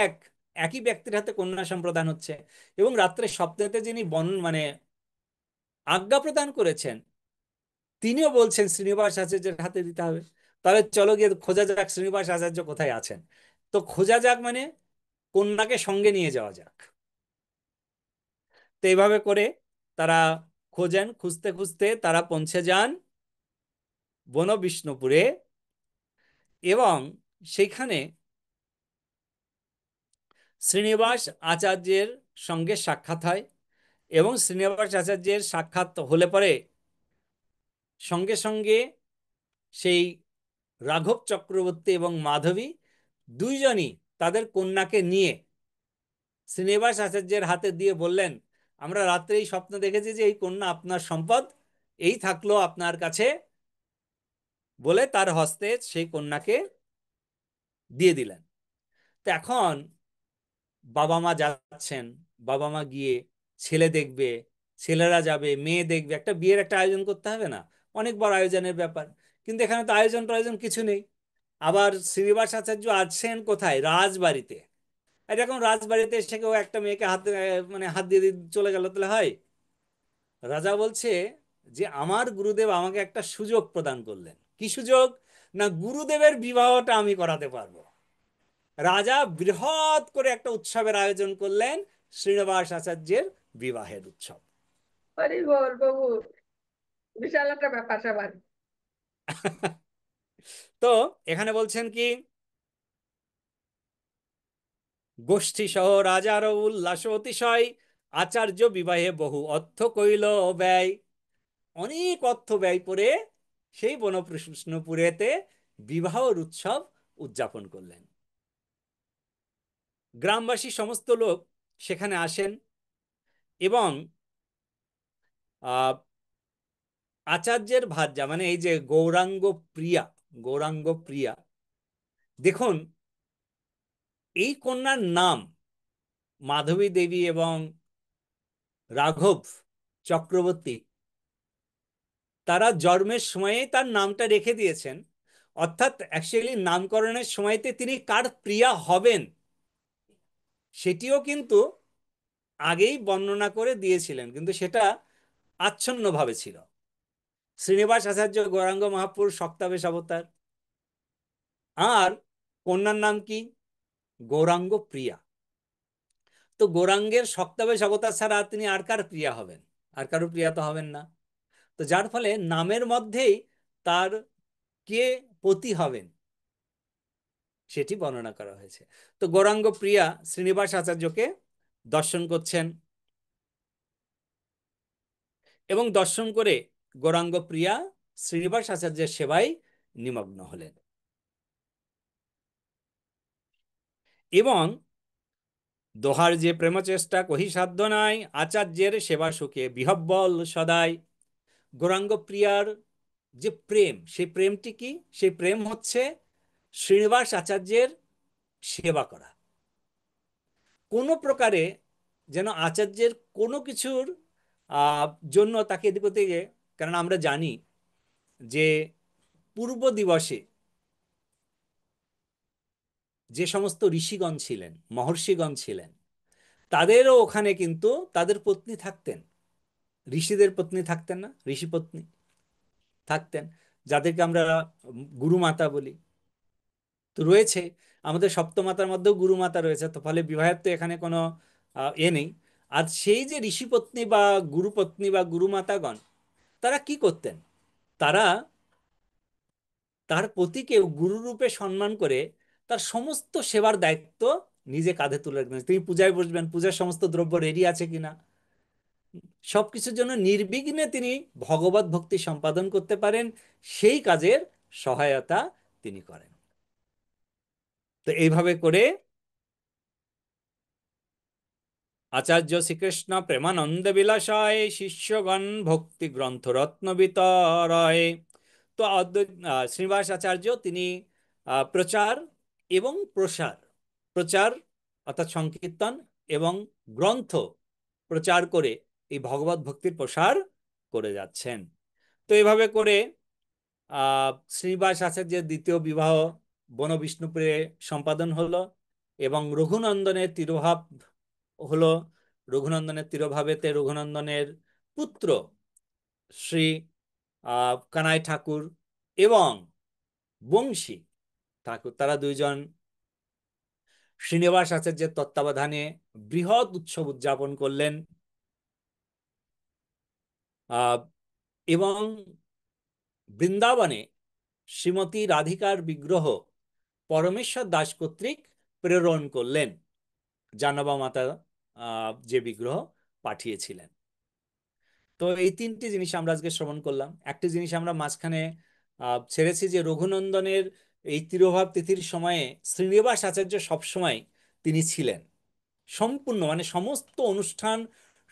একই ব্যক্তির হাতে কন্যা সম্প্রদান হচ্ছে, এবং রাত্রে স্বপ্নেতে যিনি মানে আজ্ঞা প্রদান করেছেন তিনিও বলছেন শ্রীনিবাস আচার্যের হাতে দিতে হবে, তাহলে চলো গিয়ে খোঁজা যাক শ্রীনিবাস আচার্য কোথায় আছেন। তো খোঁজা যাক মানে কন্যাকে সঙ্গে নিয়ে যাওয়া যাক। তো এইভাবে করে তারা খোঁজেন, খুঁজতে খুঁজতে তারা পৌঁছে যান বনবিষ্ণুপুরে। এবং সেখানে শ্রীনিবাস আচার্যের সঙ্গে সাক্ষাৎ হয়। এবং শ্রীনিবাস আচার্যের সাক্ষাৎ হলে পরে সঙ্গে সঙ্গে সেই রাঘব চক্রবর্তী এবং মাধবী দুইজনই তাদের কন্যাকে নিয়ে শ্রীনিবাস আচার্যের হাতে দিয়ে বললেন, আমরা রাত্রেই স্বপ্ন দেখেছি যে এই কন্যা আপনার সম্পদ, এই থাকলো আপনার কাছে, বলে তার হস্তে সেই কন্যাকে দিয়ে দিলেন। তো এখন বাবা মা যাচ্ছেন, বাবা মা গিয়ে ছেলে দেখবে, ছেলেরা যাবে, মেয়ে দেখবে, একটা বিয়ের একটা আয়োজন করতে হবে না? অনেক বড় আয়োজনের ব্যাপার। কিন্তু এখানে তো আয়োজন টায়োজন কিছু নেই। আবার শ্রীনিবাস আচার্য আছেন কোথায়? রাজবাড়িতে। আর এখন রাজবাড়িতে এসে কেউ একটা মেয়েকে হাত মানে হাত দিয়ে দিয়ে চলে গেল, তাহলে হয়? রাজা বলছে যে আমার গুরুদেব আমাকে একটা সুযোগ প্রদান করলেন। কি সুযোগ? না, গুরুদেবের বিবাহটা আমি করাতে পারবো। রাজা বৃহৎ করে একটা উৎসবের আয়োজন করলেন, শ্রীনিবাস আচার্যের বিবাহের উৎসব। হরি বল বাবু, বিশাল একটা ব্যাপার স্যাপার। তো এখানে বলছেন কি, গোষ্ঠী সহ রাজার উল্লাস অতিশয়, আচার্য বিবাহে বহু অর্থ কইল ব্যয়। অনেক অর্থ ব্যয় করে সেই বনপ্রশ্নপুরেতে বিবাহর উৎসব উদযাপন করলেন। গ্রামবাসী সমস্ত লোক সেখানে আসেন এবং আহ, আচার্যের ভার্যা মানে এই যে গৌরাঙ্গ প্রিয়া, গৌরাঙ্গ প্রিয়া, দেখুন এই কন্যার নাম মাধবী দেবী এবং রাঘব চক্রবর্তী, তারা জন্মের সময়ে তার নামটা রেখে দিয়েছেন। অর্থাৎ অ্যাকচুয়ালি নামকরণের সময়তে তিনি কার প্রিয়া হবেন সেটিও কিন্তু আগেই বর্ণনা করে দিয়েছিলেন, কিন্তু সেটা আচ্ছন্নভাবে ছিল। শ্রীনিবাস আচার্য গৌরাঙ্গ মহাপুর শক্তাবেশ অবতার, আর কন্যার নাম কি? গৌরাঙ্গ প্রিয়া। তো গৌরাঙ্গের শক্তাবেশ অবতার ছাড়া তিনি আর কার প্রিয়া হবেন? আর কারো প্রিয়া তো হবেন না। তো যার ফলে নামের মধ্যেই তার কে পতি হবেন সেটি বর্ণনা করা হয়েছে। তো গৌরাঙ্গ প্রিয়া শ্রীনিবাস আচার্যকে দর্শন করছেন এবং দর্শন করে গৌরাঙ্গ প্রিয়া শ্রীনিবাস আচার্যের সেবায় নিমগ্ন হলেন এবং দোহার যে প্রেমচেষ্টা কহি সাধ্য নাই, আচার্যের সেবা সুখে বিহব্বল সদাই। গৌরাঙ্গ প্রিয়ার যে প্রেম, সেই প্রেমটি কি? সেই প্রেম হচ্ছে শ্রীনিবাস আচার্যের সেবা করা। কোনো প্রকারে যেন আচার্যের কোনো কিছুর জন্য তাকে এদিক ওদিকে, কারণ আমরা জানি যে পূর্ব দিবসে যে সমস্ত ঋষিগণ ছিলেন, মহর্ষিগণ ছিলেন, তাদেরও ওখানে কিন্তু তাদের পত্নী থাকতেন। ঋষিদের পত্নী থাকতেন না? ঋষি পত্নী থাকতেন, যাদেরকে আমরা গুরুমাতা বলি। তো রয়েছে আমাদের সপ্তমাতার মধ্যেও গুরুমাতা রয়েছে, তো ফলে বিবাহের তো এখানে কোনো নেই। আর সেই যে ঋষিপত্নী বা গুরুপত্নী বা গুরুমাতাগণ, তারা কি করতেন? তারা তার পতিকে গুরুরূপে সম্মান করে তার সমস্ত সেবার দায়িত্ব নিজে কাঁধে তুলে রাখবেন। তিনি পূজায় বসবেন, পূজার সমস্ত দ্রব্য রেডি আছে কিনা, সবকিছুর জন্য নির্বিঘ্নে তিনি ভগবত ভক্তি সম্পাদন করতে পারেন, সেই কাজের সহায়তা তিনি করেন। তো এইভাবে করে আচার্য শ্রীকৃষ্ণ প্রেমানন্দ বিলাসায় শিষ্যগণ ভক্তি গ্রন্থ রত্ন বিতরয়। তো শ্রীনিবাস আচার্য তিনি প্রচার এবং প্রসার, প্রচার অর্থাৎ সংকীর্তন এবং গ্রন্থ প্রচার করে এই ভগবত ভক্তির প্রসার করে যাচ্ছেন। তো এইভাবে করে শ্রীনিবাস আচার্যের দ্বিতীয় বিবাহ বনবিষ্ণুপুরে সম্পাদন হলো এবং রঘুনন্দনের তিরোভাব হলো। রঘুনন্দনের তিরোভাবেতে রঘুনন্দনের পুত্র শ্রী কানাই ঠাকুর এবং বংশী ঠাকুর, তারা দুইজন শ্রীনিবাস আচার্যের তত্ত্বাবধানে বৃহৎ উৎসব উদযাপন করলেন এবং বৃন্দাবনে শ্রীমতী রাধিকার বিগ্রহ পরমেশ্বর দাস কর্তৃক প্রেরণ করলেন। জানবা মাতা যে বিগ্রহ পাঠিয়েছিলেন। তো এই তিনটি জিনিস আমরা আজকে শ্রবণ করলাম। একটি জিনিস আমরা মাঝখানে ছেড়েছি, যে রঘুনন্দনের এই তিরোভাব তিথির সময়ে শ্রীনিবাস আচার্য সবসময় তিনি ছিলেন সম্পূর্ণ, মানে সমস্ত অনুষ্ঠান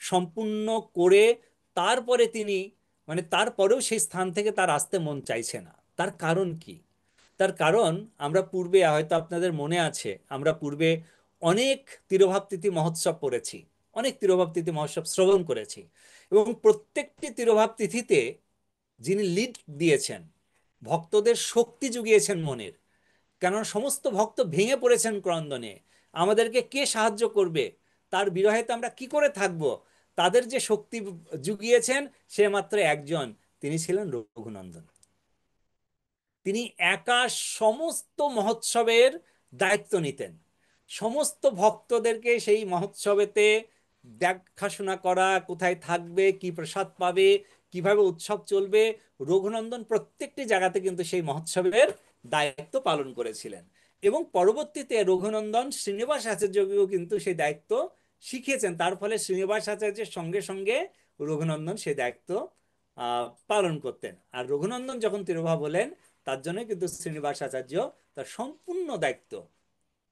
সম্পূর্ণ করে তারপরে তিনি, মানে তারপরেও সেই স্থান থেকে তার আসতে মন চাইছে না। তার কারণ কি? তার কারণ আমরা পূর্বে, হয়তো আপনাদের মনে আছে, আমরা পূর্বে অনেক তিরোভাব তিথি মহোৎসব করেছি, অনেক তিরোভাব তিথি মহোৎসব শ্রবণ করেছি, এবং প্রত্যেকটি তিরোভাব তিথিতে যিনি লিড দিয়েছেন, ভক্তদের শক্তি জুগিয়েছেন মনের, কেননা সমস্ত ভক্ত ভেঙে পড়েছেন ক্রন্দনে। আমাদেরকে কে সাহায্য করবে, তার বিরহেতে আমরা কি করে থাকব? তাদের যে শক্তি জুগিয়েছেন সে মাত্র একজন, তিনি ছিলেন রঘুনন্দন। তিনি একা সমস্ত মহোৎসবের দায়িত্ব নিতেন, সমস্ত ভক্তদেরকে সেই মহোৎসবেতে দেখাশোনা করা, কোথায় থাকবে, কি প্রসাদ পাবে, কিভাবে উৎসব চলবে, রঘুনন্দন প্রত্যেকটি জায়গাতে কিন্তু সেই মহোৎসবের দায়িত্ব পালন করেছিলেন। এবং পরবর্তীতে রঘুনন্দন শ্রীনিবাস আচার্যকেও কিন্তু সেই দায়িত্ব শিখিয়েছেন, তার ফলে শ্রীনিবাস আচার্যের সঙ্গে সঙ্গে রঘুনন্দন সেই দায়িত্ব পালন করতেন। আর রঘুনন্দন যখন তিরোভাব হলেন, তার জন্য কিন্তু শ্রীনিবাস আচার্য তার সম্পূর্ণ দায়িত্ব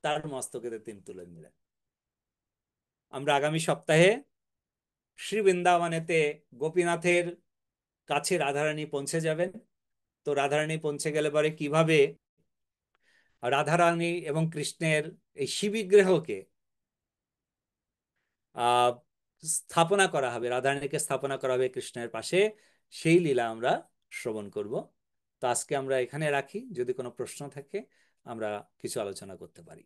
তার মস্তকেতে তিনি তুলে নিলেন। আমরা আগামী সপ্তাহে শ্রী বৃন্দাবনেতে গোপীনাথের কাছে রাধারানী পৌঁছে যাবেন। তো রাধারানী পৌঁছে গেলে পরে কিভাবে রাধারানী এবং কৃষ্ণের এই শিবিগ্রহকে আহ স্থাপনা করা হবে, রাধারানীকে স্থাপনা করা হবে কৃষ্ণের পাশে, সেই লীলা আমরা শ্রবণ করব। তো আজকে আমরা এখানে রাখি, যদি কোনো প্রশ্ন থাকে আমরা কিছু আলোচনা করতে পারি।